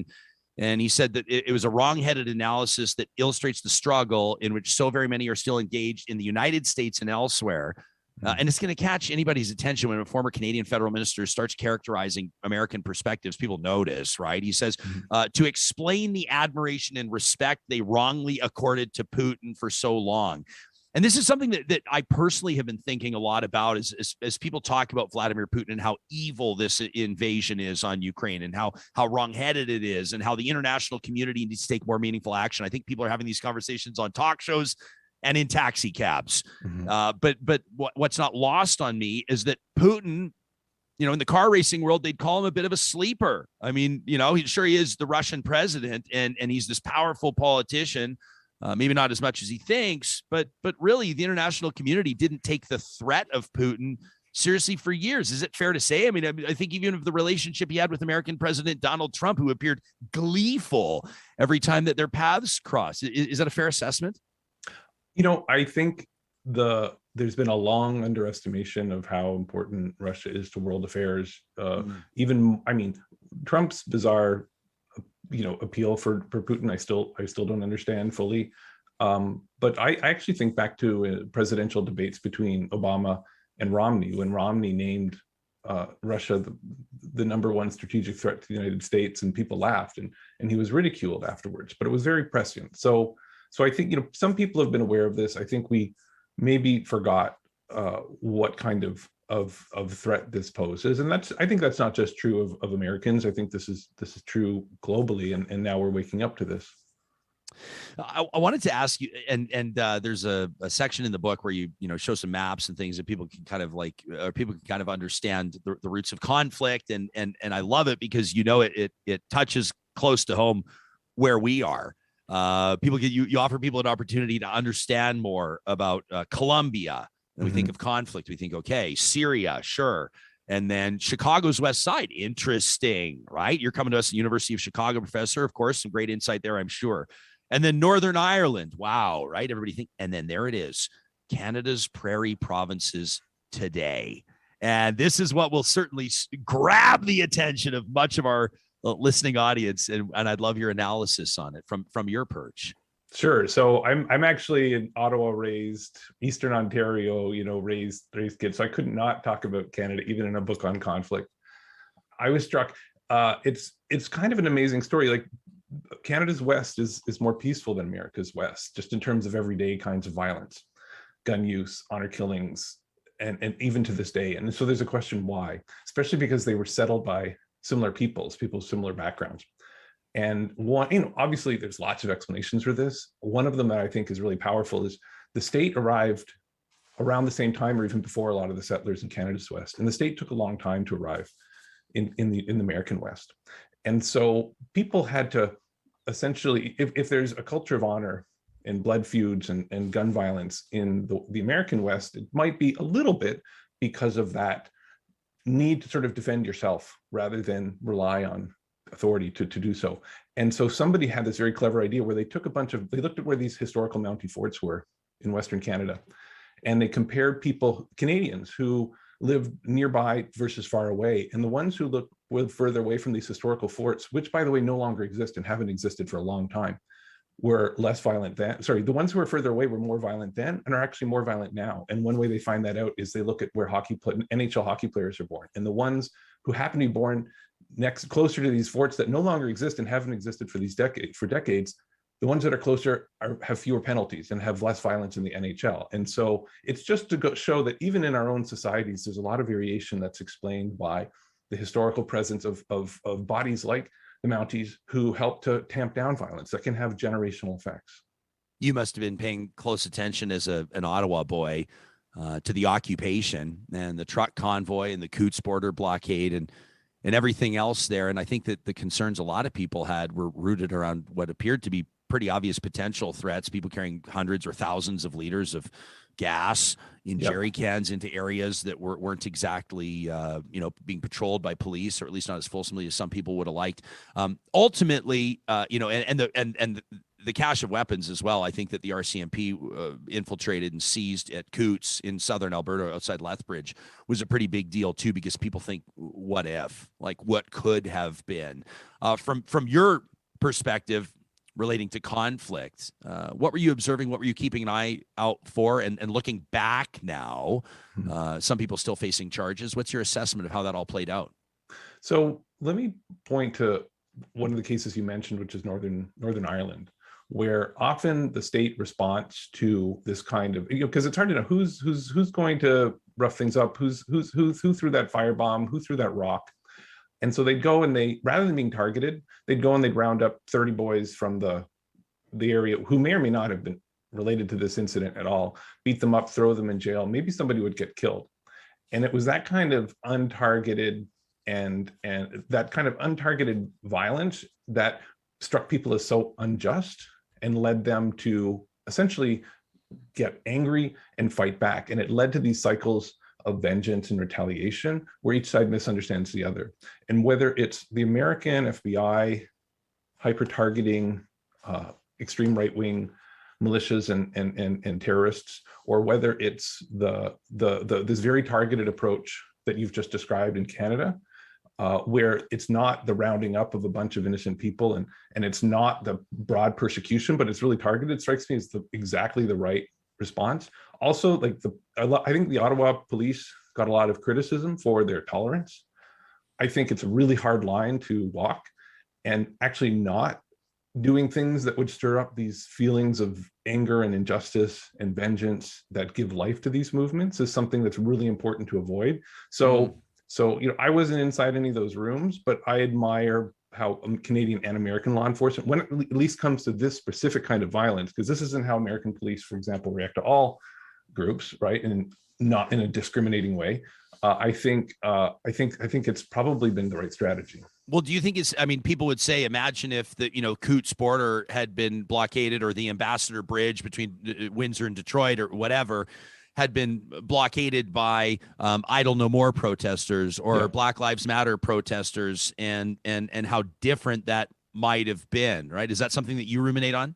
and he said that it was a wrong-headed analysis that illustrates the struggle in which so very many are still engaged in the United States and elsewhere. And it's going to catch anybody's attention when a former Canadian federal minister starts characterizing American perspectives. People notice, right? He says, to explain the admiration and respect they wrongly accorded to Putin for so long. And this is something that I personally have been thinking a lot about as people talk about Vladimir Putin and how evil this invasion is on Ukraine and how wrongheaded it is and how the international community needs to take more meaningful action. I think people are having these conversations on talk shows and in taxi cabs. But what's not lost on me is that Putin, in the car racing world, they'd call him a bit of a sleeper. I mean, he is the Russian president and he's this powerful politician, maybe not as much as he thinks, but really the international community didn't take the threat of Putin seriously for years. Is it fair to say? I mean, I think even of the relationship he had with American President Donald Trump, who appeared gleeful every time that their paths crossed. Is that a fair assessment? I think there's been a long underestimation of how important Russia is to world affairs. Trump's bizarre, appeal for Putin, I still don't understand fully. But I actually think back to presidential debates between Obama and Romney, when Romney named Russia the number one strategic threat to the United States, and people laughed, and he was ridiculed afterwards. But it was very prescient. So I think some people have been aware of this. I think we maybe forgot what kind of threat this poses, and I think that's not just true of Americans. I think this is true globally, and now we're waking up to this. I wanted to ask you, and there's a section in the book where you show some maps and things that people can kind of understand the roots of conflict, and I love it because it touches close to home where we are. You offer people an opportunity to understand more about Colombia. And we think of conflict, we think, okay, Syria, sure. And then Chicago's West Side, interesting, right? You're coming to us, University of Chicago professor, of course, some great insight there, I'm sure. And then Northern Ireland, wow, right? Everybody think, and then there it is, Canada's prairie provinces today. And this is what will certainly grab the attention of much of our listening audience, and I'd love your analysis on it from your perch. Sure. So I'm actually an Ottawa-raised, Eastern Ontario, raised kid. So I could not talk about Canada even in a book on conflict. I was struck. It's kind of an amazing story. Like, Canada's West is more peaceful than America's West, just in terms of everyday kinds of violence, gun use, honor killings, and even to this day. And so there's a question why, especially because they were settled by similar people with similar backgrounds. And one, obviously there's lots of explanations for this. One of them that I think is really powerful is the state arrived around the same time or even before a lot of the settlers in Canada's West. And the state took a long time to arrive in the American West. And so people had to essentially, if there's a culture of honor and blood feuds and gun violence in the American West, it might be a little bit because of that need to sort of defend yourself rather than rely on authority to do so. And so somebody had this very clever idea where they looked at where these historical Mountie forts were in Western Canada, and they compared Canadians who lived nearby versus far away. And the ones who lived further away from these historical forts, which by the way, no longer exist and haven't existed for a long time, were less violent then. Sorry, the ones who were further away were more violent then and are actually more violent now. And one way they find that out is they look at where NHL hockey players are born. And the ones who happen to be born closer to these forts that no longer exist and haven't existed for decades, the ones that are closer have fewer penalties and have less violence in the NHL. And so it's just to show that even in our own societies, there's a lot of variation that's explained by the historical presence of bodies like the Mounties who help to tamp down violence that can have generational effects. You must have been paying close attention as an Ottawa boy to the occupation and the truck convoy and the Coots border blockade and everything else there. And I think that the concerns a lot of people had were rooted around what appeared to be pretty obvious potential threats, people carrying hundreds or thousands of liters of gas in jerry cans into areas that weren't exactly, being patrolled by police, or at least not as fulsomely as some people would have liked. Ultimately, and the cache of weapons as well. I think that the RCMP infiltrated and seized at Coots in southern Alberta outside Lethbridge was a pretty big deal too, because people think, what if, like what could have been? From your perspective, relating to conflict, what were you observing? What were you keeping an eye out for? And looking back now, some people still facing charges. What's your assessment of how that all played out? So let me point to one of the cases you mentioned, which is Northern Ireland, where often the state responds to this kind of, because it's hard to know who's going to rough things up, who threw that firebomb, who threw that rock. And so they'd go and rather than being targeted, they'd go and they'd round up 30 boys from the area who may or may not have been related to this incident at all, beat them up, throw them in jail. Maybe somebody would get killed. And it was that kind of untargeted and that kind of untargeted violence that struck people as so unjust and led them to essentially get angry and fight back. And it led to these cycles of vengeance and retaliation, where each side misunderstands the other. And whether it's the American FBI hyper-targeting extreme right-wing militias and terrorists, or whether it's this very targeted approach that you've just described in Canada, where it's not the rounding up of a bunch of innocent people and it's not the broad persecution, but it's really targeted, strikes me as exactly the right response. Also, like I think the Ottawa police got a lot of criticism for their tolerance. I think it's a really hard line to walk, and actually not doing things that would stir up these feelings of anger and injustice and vengeance that give life to these movements is something that's really important to avoid. So, I wasn't inside any of those rooms, but I admire how Canadian and American law enforcement, when it at least comes to this specific kind of violence, because this isn't how American police, for example, react to all groups, right? And not in a discriminating way. I think it's probably been the right strategy. Well, do you think people would say, imagine if the, Coots border had been blockaded, or the Ambassador Bridge between Windsor and Detroit or whatever had been blockaded by Idle No More protesters or Black Lives Matter protesters, and how different that might have been, right? Is that something that you ruminate on?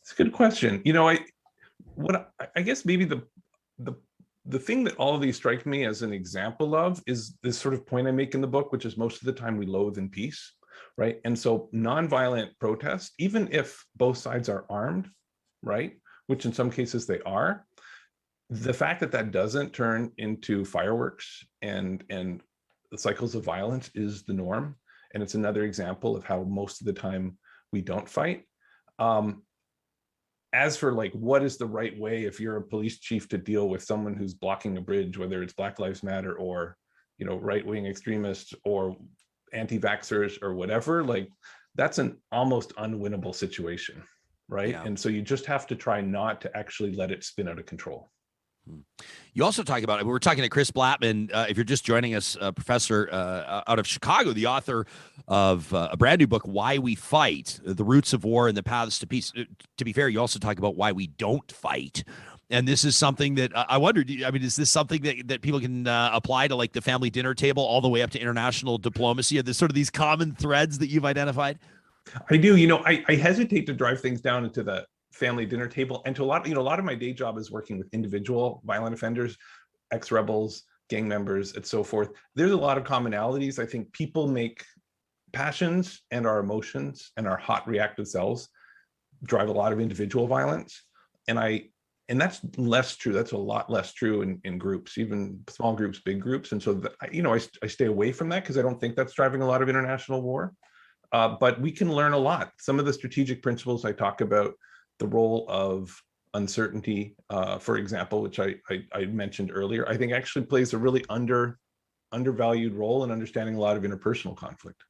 It's a good question. I guess maybe the thing that all of these strike me as an example of is this sort of point I make in the book, which is most of the time we loathe in peace, right? And so nonviolent protest, even if both sides are armed, right, which in some cases they are, the fact that that doesn't turn into fireworks and the cycles of violence is the norm. And it's another example of how most of the time we don't fight. As for what is the right way if you're a police chief to deal with someone who's blocking a bridge, whether it's Black Lives Matter or, right-wing extremists or anti-vaxxers or whatever, that's an almost unwinnable situation, right? Yeah. And so you just have to try not to actually let it spin out of control. You also talk about, we're talking to Chris Blattman, if you're just joining us, a professor out of Chicago, the author of a brand new book, Why We Fight, The Roots of War and the Paths to Peace. To be fair, you also talk about why we don't fight. And this is something that I wondered, is this something that people can apply to the family dinner table all the way up to international diplomacy? Are there sort of these common threads that you've identified? I do. I hesitate to drive things down into the family dinner table, and to a lot of my day job is working with individual violent offenders, ex-rebels, gang members, and so forth. There's a lot of commonalities. I think people make passions and our emotions and our hot reactive selves drive a lot of individual violence, and that's less true. That's a lot less true in groups, even small groups, big groups. And so I stay away from that because I don't think that's driving a lot of international war. But we can learn a lot. Some of the strategic principles I talk about, the role of uncertainty, for example, which I mentioned earlier, I think actually plays a really undervalued role in understanding a lot of interpersonal conflict.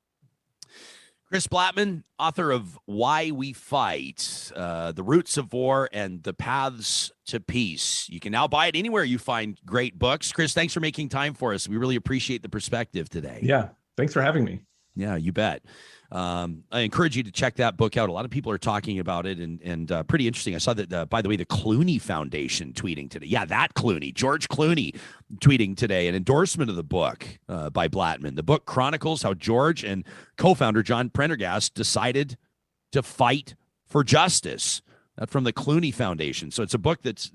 Chris Blattman, author of Why We Fight, The Roots of War and the Paths to Peace. You can now buy it anywhere you find great books. Chris, thanks for making time for us. We really appreciate the perspective today. Yeah, thanks for having me. Yeah, you bet. I encourage you to check that book out. A lot of people are talking about it, and pretty interesting. I saw that, by the way, the Clooney Foundation tweeting today. Yeah, that Clooney, George Clooney, tweeting today an endorsement of the book by Blattman. The book chronicles how George and co-founder John Prendergast decided to fight for justice. From the Clooney Foundation. So it's a book that's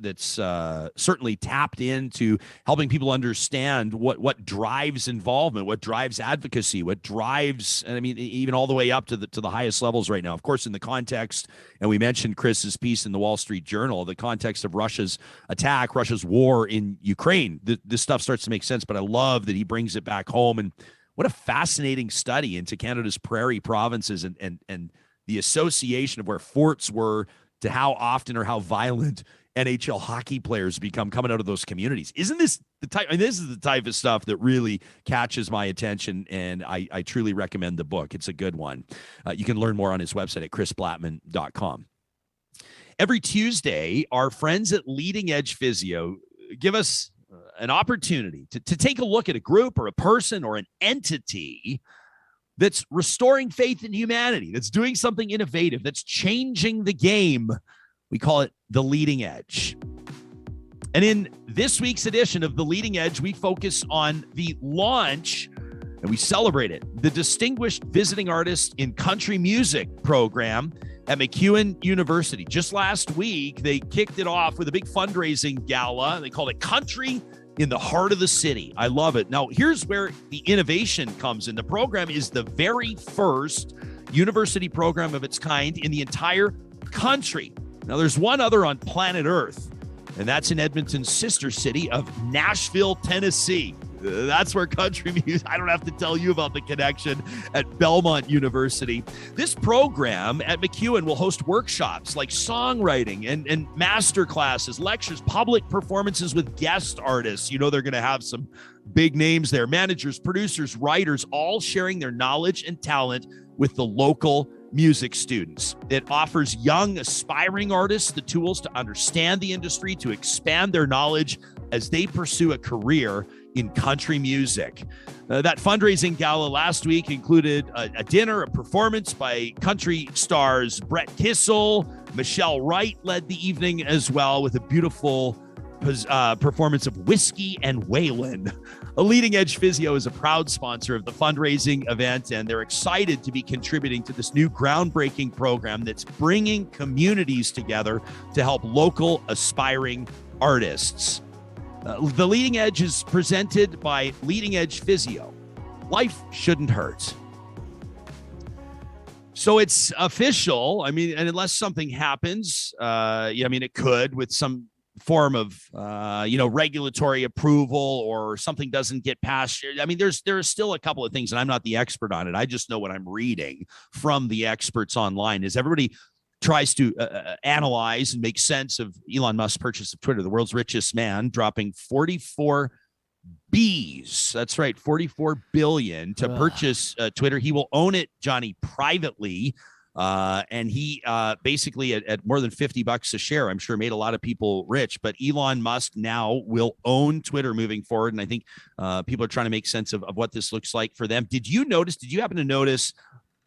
certainly tapped into helping people understand what drives involvement, what drives advocacy, what drives, and even all the way up to the highest levels right now. Of course, in the context, and we mentioned Chris's piece in the Wall Street Journal, the context of Russia's attack, Russia's war in Ukraine, this stuff starts to make sense. But I love that he brings it back home, and what a fascinating study into Canada's prairie provinces and the association of where forts were to how often or how violent NHL hockey players become coming out of those communities. Isn't this the type? This is the type of stuff that really catches my attention, and I truly recommend the book. It's a good one. You can learn more on his website at chrisblattman.com. Every Tuesday, our friends at Leading Edge Physio give us an opportunity to take a look at a group or a person or an entity that's restoring faith in humanity, that's doing something innovative, that's changing the game. We call it the Leading Edge. And in this week's edition of The Leading Edge, we focus on the launch, and we celebrate it, the Distinguished Visiting Artist in Country Music program at MacEwan University. Just last week, they kicked it off with a big fundraising gala. They called it Country in the Heart of the City. I love it. Now, here's where the innovation comes in. The program is the very first university program of its kind in the entire country. Now, there's one other on planet Earth, and that's in Edmonton's sister city of Nashville, Tennessee. That's where country music, I don't have to tell you about the connection at Belmont University. This program at MacEwan will host workshops like songwriting and master classes, lectures, public performances with guest artists. You know, they're going to have some big names there, managers, producers, writers, all sharing their knowledge and talent with the local music students. It offers young, aspiring artists the tools to understand the industry, to expand their knowledge as they pursue a career in country music. That fundraising gala last week included a dinner, a performance by country stars Brett Kissel. Michelle Wright led the evening as well with a beautiful performance of Whiskey and Waylon. A Leading Edge Physio is a proud sponsor of the fundraising event, and they're excited to be contributing to this new groundbreaking program that's bringing communities together to help local aspiring artists. The Leading Edge is presented by Leading Edge Physio. Life shouldn't hurt. So it's official. I mean, and unless something happens, it could with some form of, regulatory approval or something doesn't get passed. I mean, there's still a couple of things, and I'm not the expert on it. I just know what I'm reading from the experts online is everybody tries to analyze and make sense of Elon Musk's purchase of Twitter, the world's richest man, dropping 44 Bs. That's right, 44 billion to purchase Twitter. He will own it, Johnny, privately. And he basically at more than $50 a share, I'm sure made a lot of people rich. But Elon Musk now will own Twitter moving forward. And I think people are trying to make sense of what this looks like for them. Did you happen to notice?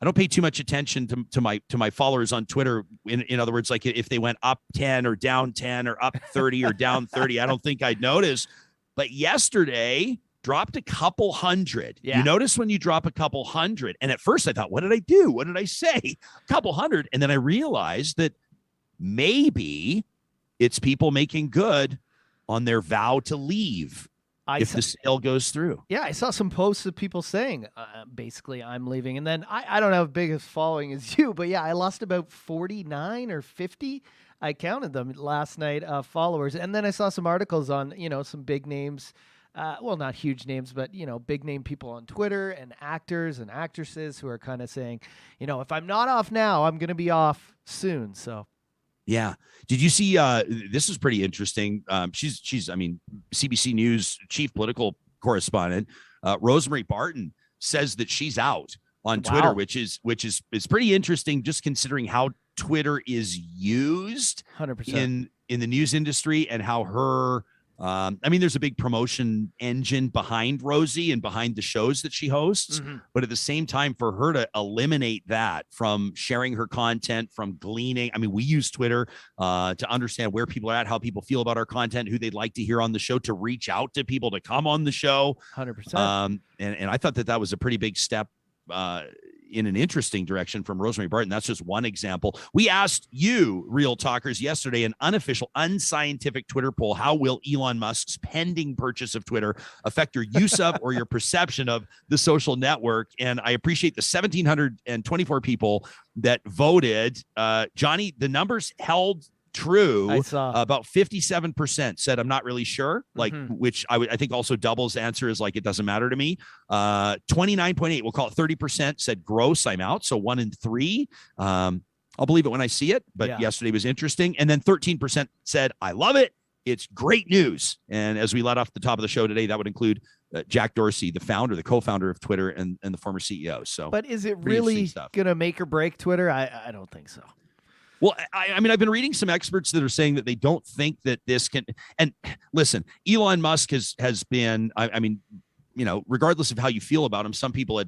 I don't pay too much attention to my followers on Twitter. In other words, like if they went up 10 or down 10 or up 30 or down 30, I don't think I'd notice. But yesterday dropped a couple hundred. Yeah. You notice when you drop a couple hundred. And at first I thought, what did I do? What did I say? A couple hundred. And then I realized that maybe it's people making good on their vow to leave. If the sale goes through. Yeah, I saw some posts of people saying, basically, I'm leaving. And then I don't have as big a following as you, but yeah, I lost about 49 or 50. I counted them last night, followers. And then I saw some articles on, some big names, not huge names, but, big name people on Twitter and actors and actresses who are kind of saying, if I'm not off now, I'm going to be off soon. So. Yeah. Did you see, this is pretty interesting. She's CBC News chief political correspondent, Rosemary Barton says that she's out on Twitter, which is pretty interesting, just considering how Twitter is used 100% in the news industry and how her, there's a big promotion engine behind Rosie and behind the shows that she hosts, but at the same time, for her to eliminate that from sharing her content, from gleaning, we use Twitter to understand where people are at, how people feel about our content, who they'd like to hear on the show, to reach out to people to come on the show. 100%. And I thought that was a pretty big step in an interesting direction from Rosemary Barton. That's just one example. We asked you, Real Talkers, yesterday, an unofficial, unscientific Twitter poll. How will Elon Musk's pending purchase of Twitter affect your use of or your perception of the social network? And I appreciate the 1,724 people that voted. Johnny, the numbers held true. I saw about 57% said I'm not really sure, which I think also doubles answer is like it doesn't matter to me. 29.8, we'll call it 30%, said gross, I'm out. So 1 in 3. I'll believe it when I see it, but yesterday was interesting. And then 13% said I love it. It's great news. And as we let off the top of the show today, that would include Jack Dorsey, the co-founder of Twitter and the former CEO. So, but is it really going to make or break Twitter? I don't think so. Well, I've been reading some experts that are saying that they don't think that this can. And listen, Elon Musk has been, regardless of how you feel about him, some people,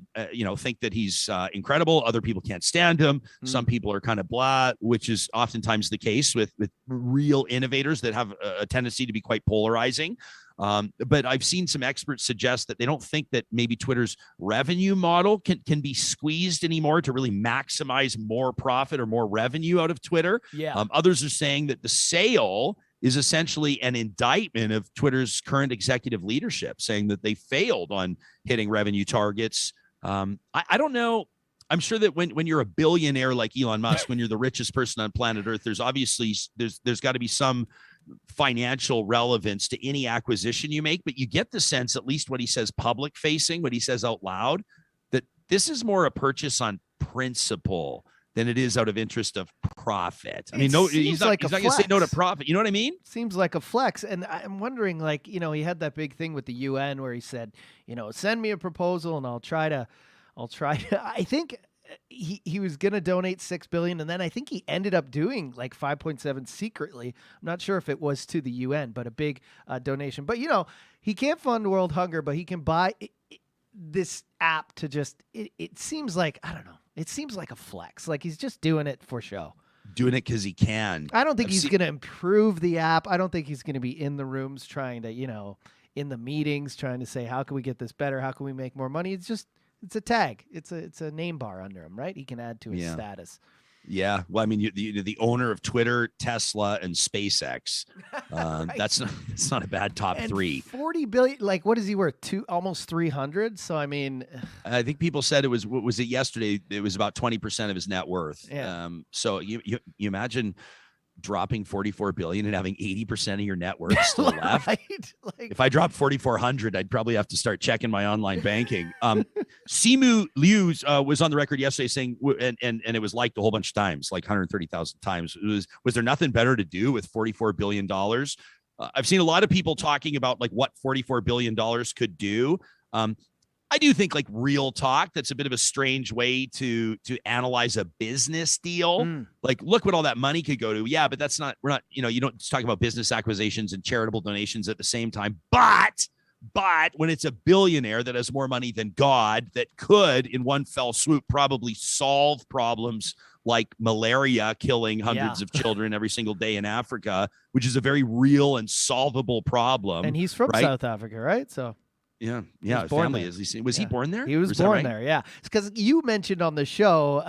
think that he's incredible. Other people can't stand him. Some people are kind of blah, which is oftentimes the case with real innovators that have a tendency to be quite polarizing. But I've seen some experts suggest that they don't think that maybe Twitter's revenue model can be squeezed anymore to really maximize more profit or more revenue out of Twitter. Yeah. Others are saying that the sale is essentially an indictment of Twitter's current executive leadership, saying that they failed on hitting revenue targets. I don't know. I'm sure that when you're a billionaire like Elon Musk, when you're the richest person on planet Earth, there's obviously there's got to be some financial relevance to any acquisition you make, but you get the sense, at least what he says public facing, what he says out loud, that this is more a purchase on principle than it is out of interest of profit. I mean, no, he's not going to say no to profit. You know what I mean? Seems like a flex. And I'm wondering, he had that big thing with the UN where he said, send me a proposal and I'll try to, I think he was going to donate $6 billion. And then I think he ended up doing like 5.7 secretly. I'm not sure if it was to the UN, but a big donation. But, he can't fund world hunger, but he can buy this app to just, it seems like, I don't know. It seems like a flex. Like he's just doing it for show. Doing it because he can. I don't think he's going to improve the app. I don't think he's going to be in the rooms trying to, in the meetings trying to say, how can we get this better? How can we make more money? It's a tag. It's a name bar under him, right? He can add to his status. Yeah. Well, I mean, the owner of Twitter, Tesla, and SpaceX. Right. That's not a bad top three. 40 billion. Like, what is he worth? Almost 300. So, I mean, I think people said was it yesterday? It was about 20% of his net worth. Yeah. So you imagine dropping 44 billion and having 80% of your net worth still left. Right? If I dropped 4,400, I'd probably have to start checking my online banking. Simu Liu was on the record yesterday saying, and it was liked a whole bunch of times, like 130,000 times. Was there nothing better to do with $44 billion? I've seen a lot of people talking about like what $44 billion could do. I do think, like, real talk, that's a bit of a strange way to analyze a business deal. Like, look what all that money could go to. Yeah, but we're not, you don't talk about business acquisitions and charitable donations at the same time. But when it's a billionaire that has more money than God, that could, in one fell swoop, probably solve problems like malaria killing hundreds of children every single day in Africa, which is a very real and solvable problem. And he's from South Africa, right? So. Yeah. His family is. Was he born there? He was born there. Yeah. It's because you mentioned on the show,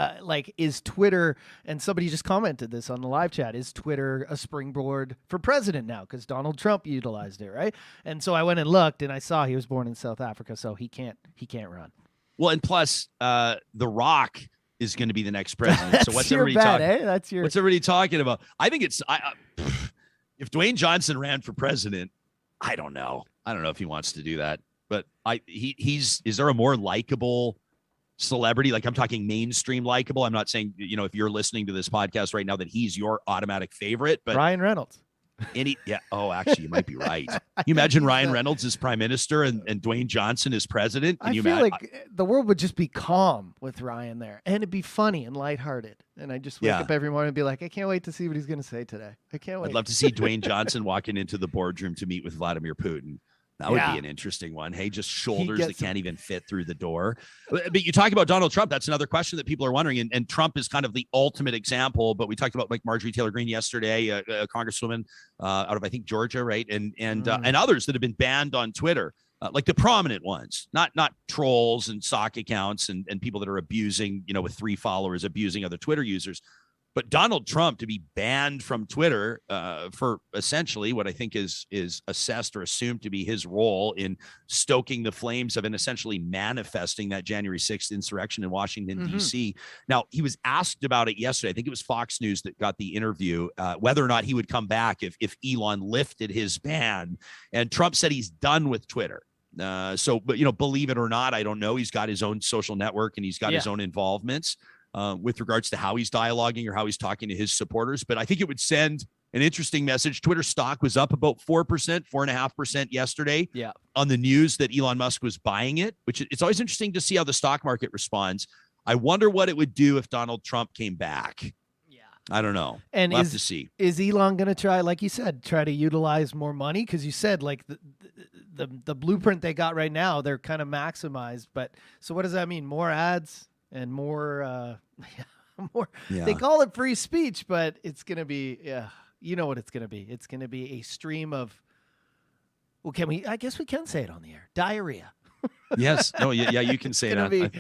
is Twitter, and somebody just commented this on the live chat, is Twitter a springboard for president now? Because Donald Trump utilized it, right? And so I went and looked, and I saw he was born in South Africa, so he can't run. Well, and plus, The Rock is going to be the next president. So what's everybody talking? What's everybody talking about? I think it's if Dwayne Johnson ran for president, I don't know. I don't know if he wants to do that. But is there a more likable celebrity? Like, I'm talking mainstream likable. I'm not saying, if you're listening to this podcast right now that he's your automatic favorite, but Ryan Reynolds. Actually, you might be right. You imagine Ryan Reynolds as prime minister and Dwayne Johnson as president. I feel like the world would just be calm with Ryan there, and it'd be funny and lighthearted. And I just wake up every morning and be like, I can't wait to see what he's going to say today. I can't wait. I'd love to see Dwayne Johnson walking into the boardroom to meet with Vladimir Putin. That would be an interesting one. Hey, just shoulders that can't even fit through the door. But you talk about Donald Trump. That's another question that people are wondering. And Trump is kind of the ultimate example. But we talked about like Marjorie Taylor Greene yesterday, a congresswoman out of, I think, Georgia, right? And others that have been banned on Twitter, like the prominent ones, not trolls and sock accounts and people that are abusing, with 3 followers, abusing other Twitter users. But Donald Trump to be banned from Twitter for essentially what I think is assessed or assumed to be his role in stoking the flames of and essentially manifesting that January 6th insurrection in Washington, D.C. Now, he was asked about it yesterday. I think it was Fox News that got the interview, whether or not he would come back if Elon lifted his ban. And Trump said he's done with Twitter. But believe it or not, I don't know. He's got his own social network and he's got his own involvements. With regards to how he's dialoguing or how he's talking to his supporters. But I think it would send an interesting message. Twitter stock was up about 4.5% yesterday on the news that Elon Musk was buying it, which it's always interesting to see how the stock market responds. I wonder what it would do if Donald Trump came back. Yeah. I don't know. And we'll have to see. Is Elon going to try, like you said, to utilize more money? Because you said like the blueprint they got right now, they're kind of maximized. But so what does that mean? More ads and more, more. Yeah. They call it free speech, but it's going to be, you know what it's going to be. It's going to be a stream of, well, I guess we can say it on the air. Diarrhea. Yes. No, yeah, you can say that. Be,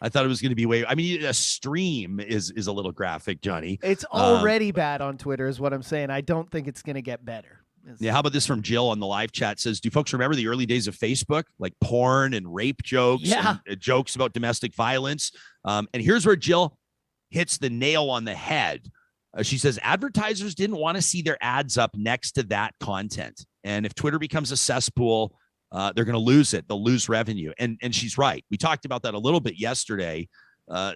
I thought it was going to be I mean, a stream is a little graphic, Johnny. It's already bad on Twitter is what I'm saying. I don't think it's going to get better. Yeah, how about this from Jill on the live chat? Says, do folks remember the early days of Facebook, like porn and rape jokes, and jokes about domestic violence? And here's where Jill hits the nail on the head. She says, advertisers didn't want to see their ads up next to that content. And if Twitter becomes a cesspool, they're going to lose it. They'll lose revenue. And she's right. We talked about that a little bit yesterday,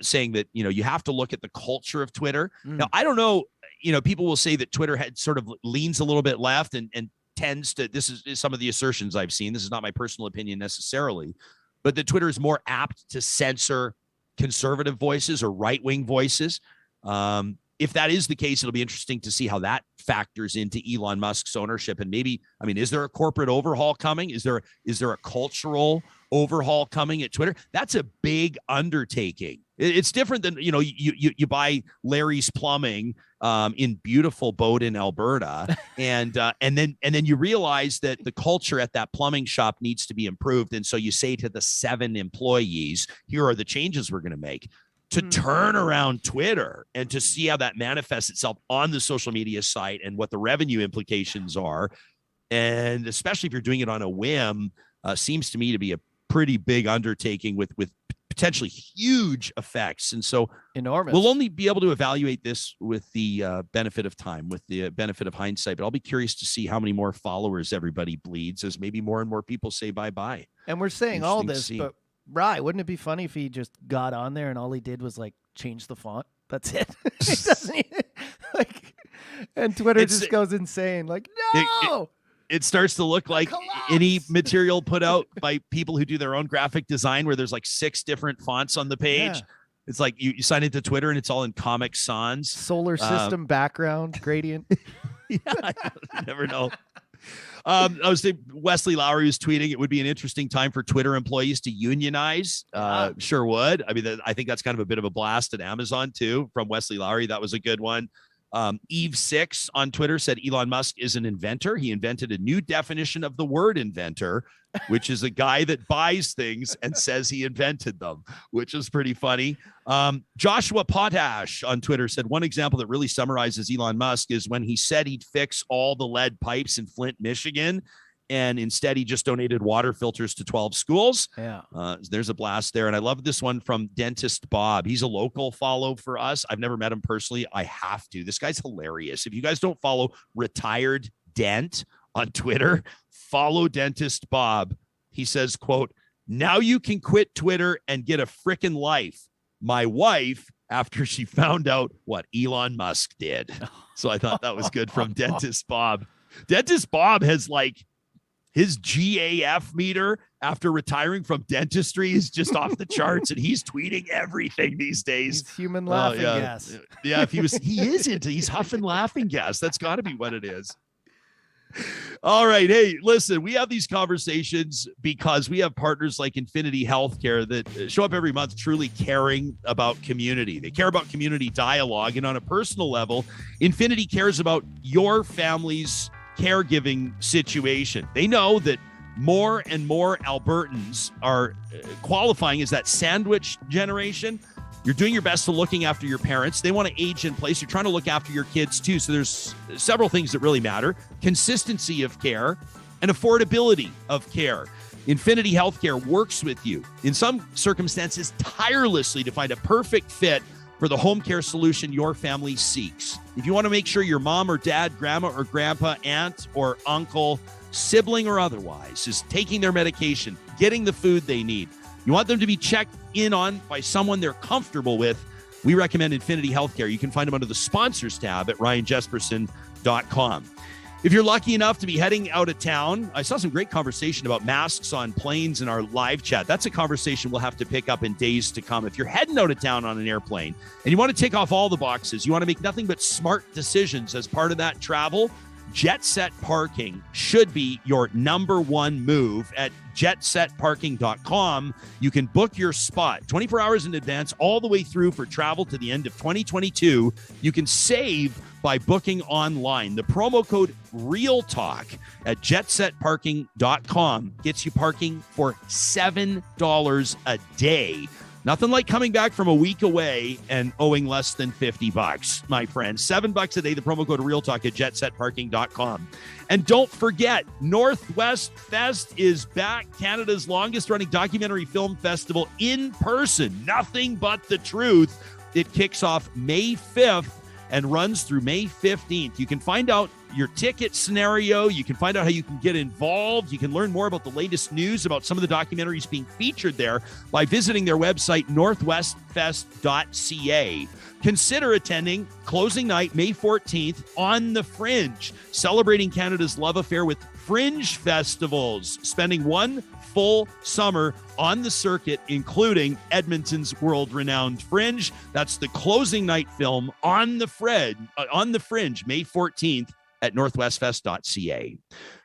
saying that, you have to look at the culture of Twitter. Now, I don't know, people will say that Twitter had sort of leans a little bit left and tends to, this is some of the assertions I've seen. This is not my personal opinion necessarily, but that Twitter is more apt to censor conservative voices or right-wing voices. If that is the case, it'll be interesting to see how that factors into Elon Musk's ownership. And maybe, I mean, is there a corporate overhaul coming? Is there a cultural overhaul coming at Twitter? That's a big undertaking. It's different than, you buy Larry's Plumbing in beautiful Bowden, Alberta, and then you realize that the culture at that plumbing shop needs to be improved. And so you say to the 7 employees, here are the changes we're going to make. To turn around Twitter and to see how that manifests itself on the social media site and what the revenue implications are. And especially if you're doing it on a whim, seems to me to be a pretty big undertaking with potentially huge effects. And so enormous. We'll only be able to evaluate this with the benefit of time, with the benefit of hindsight, but I'll be curious to see how many more followers everybody bleeds as maybe more and more people say bye-bye. And we're saying all this, but Rye, wouldn't it be funny if he just got on there and all he did was like change the font? That's it. He doesn't even, and Twitter just goes insane. Like, no. It starts to look like any material put out by people who do their own graphic design, where there's like 6 different fonts on the page. Yeah. It's like you sign into Twitter and it's all in Comic Sans. Solar system background gradient. Yeah, I never know. I was saying Wesley Lowry was tweeting it would be an interesting time for Twitter employees to unionize. Sure would. I mean, I think that's kind of a bit of a blast at Amazon too, from Wesley Lowry. That was a good one. Eve6 on Twitter said Elon Musk is an inventor. He invented a new definition of the word inventor, which is a guy that buys things and says he invented them, which is pretty funny. Joshua Potash on Twitter said one example that really summarizes Elon Musk is when he said he'd fix all the lead pipes in Flint, Michigan, and instead he just donated water filters to 12 schools. Yeah. There's a blast there. And I love this one from Dentist Bob. He's a local follow for us. I've never met him personally. I have to. This guy's hilarious. If you guys don't follow Retired Dent on Twitter, follow Dentist Bob. He says, quote, now you can quit Twitter and get a frickin' life. My wife, after she found out what Elon Musk did. So I thought that was good from Dentist Bob. Dentist Bob has his GAF meter after retiring from dentistry is just off the charts, and he's tweeting everything these days. He's human laughing gas. Yeah, he's huffing laughing gas. That's got to be what it is. All right. Hey, listen, we have these conversations because we have partners like Infinity Healthcare that show up every month truly caring about community. They care about community dialogue, and on a personal level, Infinity cares about your family's caregiving situation. They know that more and more Albertans are qualifying as that sandwich generation. You're doing your best to looking after your parents. They want to age in place. You're trying to look after your kids too. So there's several things that really matter: consistency of care and affordability of care. Infinity Healthcare works with you in some circumstances tirelessly to find a perfect fit for the home care solution your family seeks. If you want to make sure your mom or dad, grandma or grandpa, aunt or uncle, sibling or otherwise is taking their medication, getting the food they need, you want them to be checked in on by someone they're comfortable with, we recommend Infinity Healthcare. You can find them under the sponsors tab at ryanjesperson.com. If you're lucky enough to be heading out of town, I saw some great conversation about masks on planes in our live chat. That's a conversation we'll have to pick up in days to come. If you're heading out of town on an airplane and you want to tick off all the boxes, you want to make nothing but smart decisions as part of that travel, Jet Set Parking should be your number one move. At jetsetparking.com, you can book your spot 24 hours in advance all the way through for travel to the end of 2022. You can save by booking online. The promo code REALTALK at jetsetparking.com gets you parking for $7 a day. Nothing like coming back from a week away and owing less than $50, my friend. $7 a day, the promo code REALTALK at jetsetparking.com. And don't forget, Northwest Fest is back, Canada's longest running documentary film festival in person. Nothing but the truth. It kicks off May 5th and runs through May 15th. You can find out your ticket scenario. You can find out how you can get involved. You can learn more about the latest news about some of the documentaries being featured there by visiting their website, northwestfest.ca. Consider attending closing night, May 14th, on the Fringe, celebrating Canada's love affair with Fringe festivals, spending one full summer on the circuit, including Edmonton's world-renowned Fringe. That's the closing night film on the Fringe, May 14th at northwestfest.ca.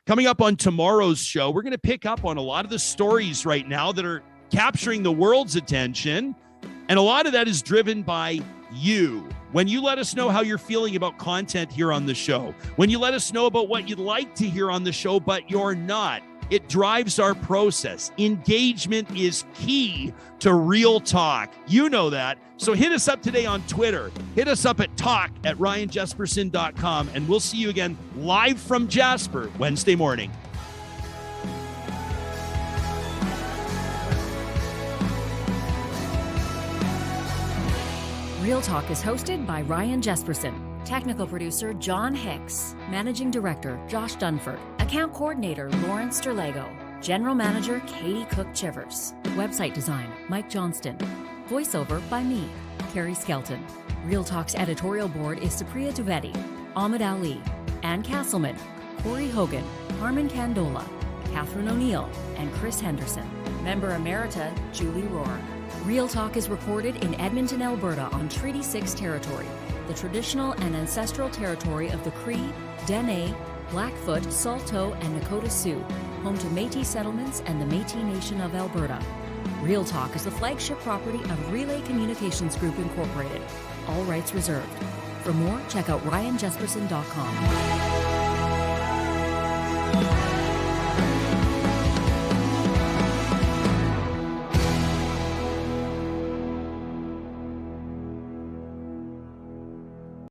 Coming up on tomorrow's show, we're going to pick up on a lot of the stories right now that are capturing the world's attention, and a lot of that is driven by you. When you let us know how you're feeling about content here on the show, when you let us know about what you'd like to hear on the show, but you're not, it drives our process. Engagement is key to Real Talk. You know that. So hit us up today on Twitter. Hit us up at talk@ryanjesperson.com, and we'll see you again live from Jasper Wednesday morning. Real Talk is hosted by Ryan Jesperson. Technical producer John Hicks. Managing Director Josh Dunford. Account Coordinator Lawrence Sterlego. General Manager Katie Cook-Chivers. Website design Mike Johnston. Voiceover by me, Carrie Skelton. Real Talk's editorial board is Supriya Dwivedi, Ahmed Ali, Ann Castleman, Corey Hogan, Harmon Candola, Catherine O'Neill, and Chris Henderson. Member Emerita Julie Rohr. Real Talk is recorded in Edmonton, Alberta on Treaty 6 territory, the traditional and ancestral territory of the Cree, Dene, Blackfoot, Saulteaux, and Nakota Sioux, home to Métis settlements and the Métis Nation of Alberta. Real Talk is the flagship property of Relay Communications Group Incorporated. All rights reserved. For more, check out ryanjesperson.com.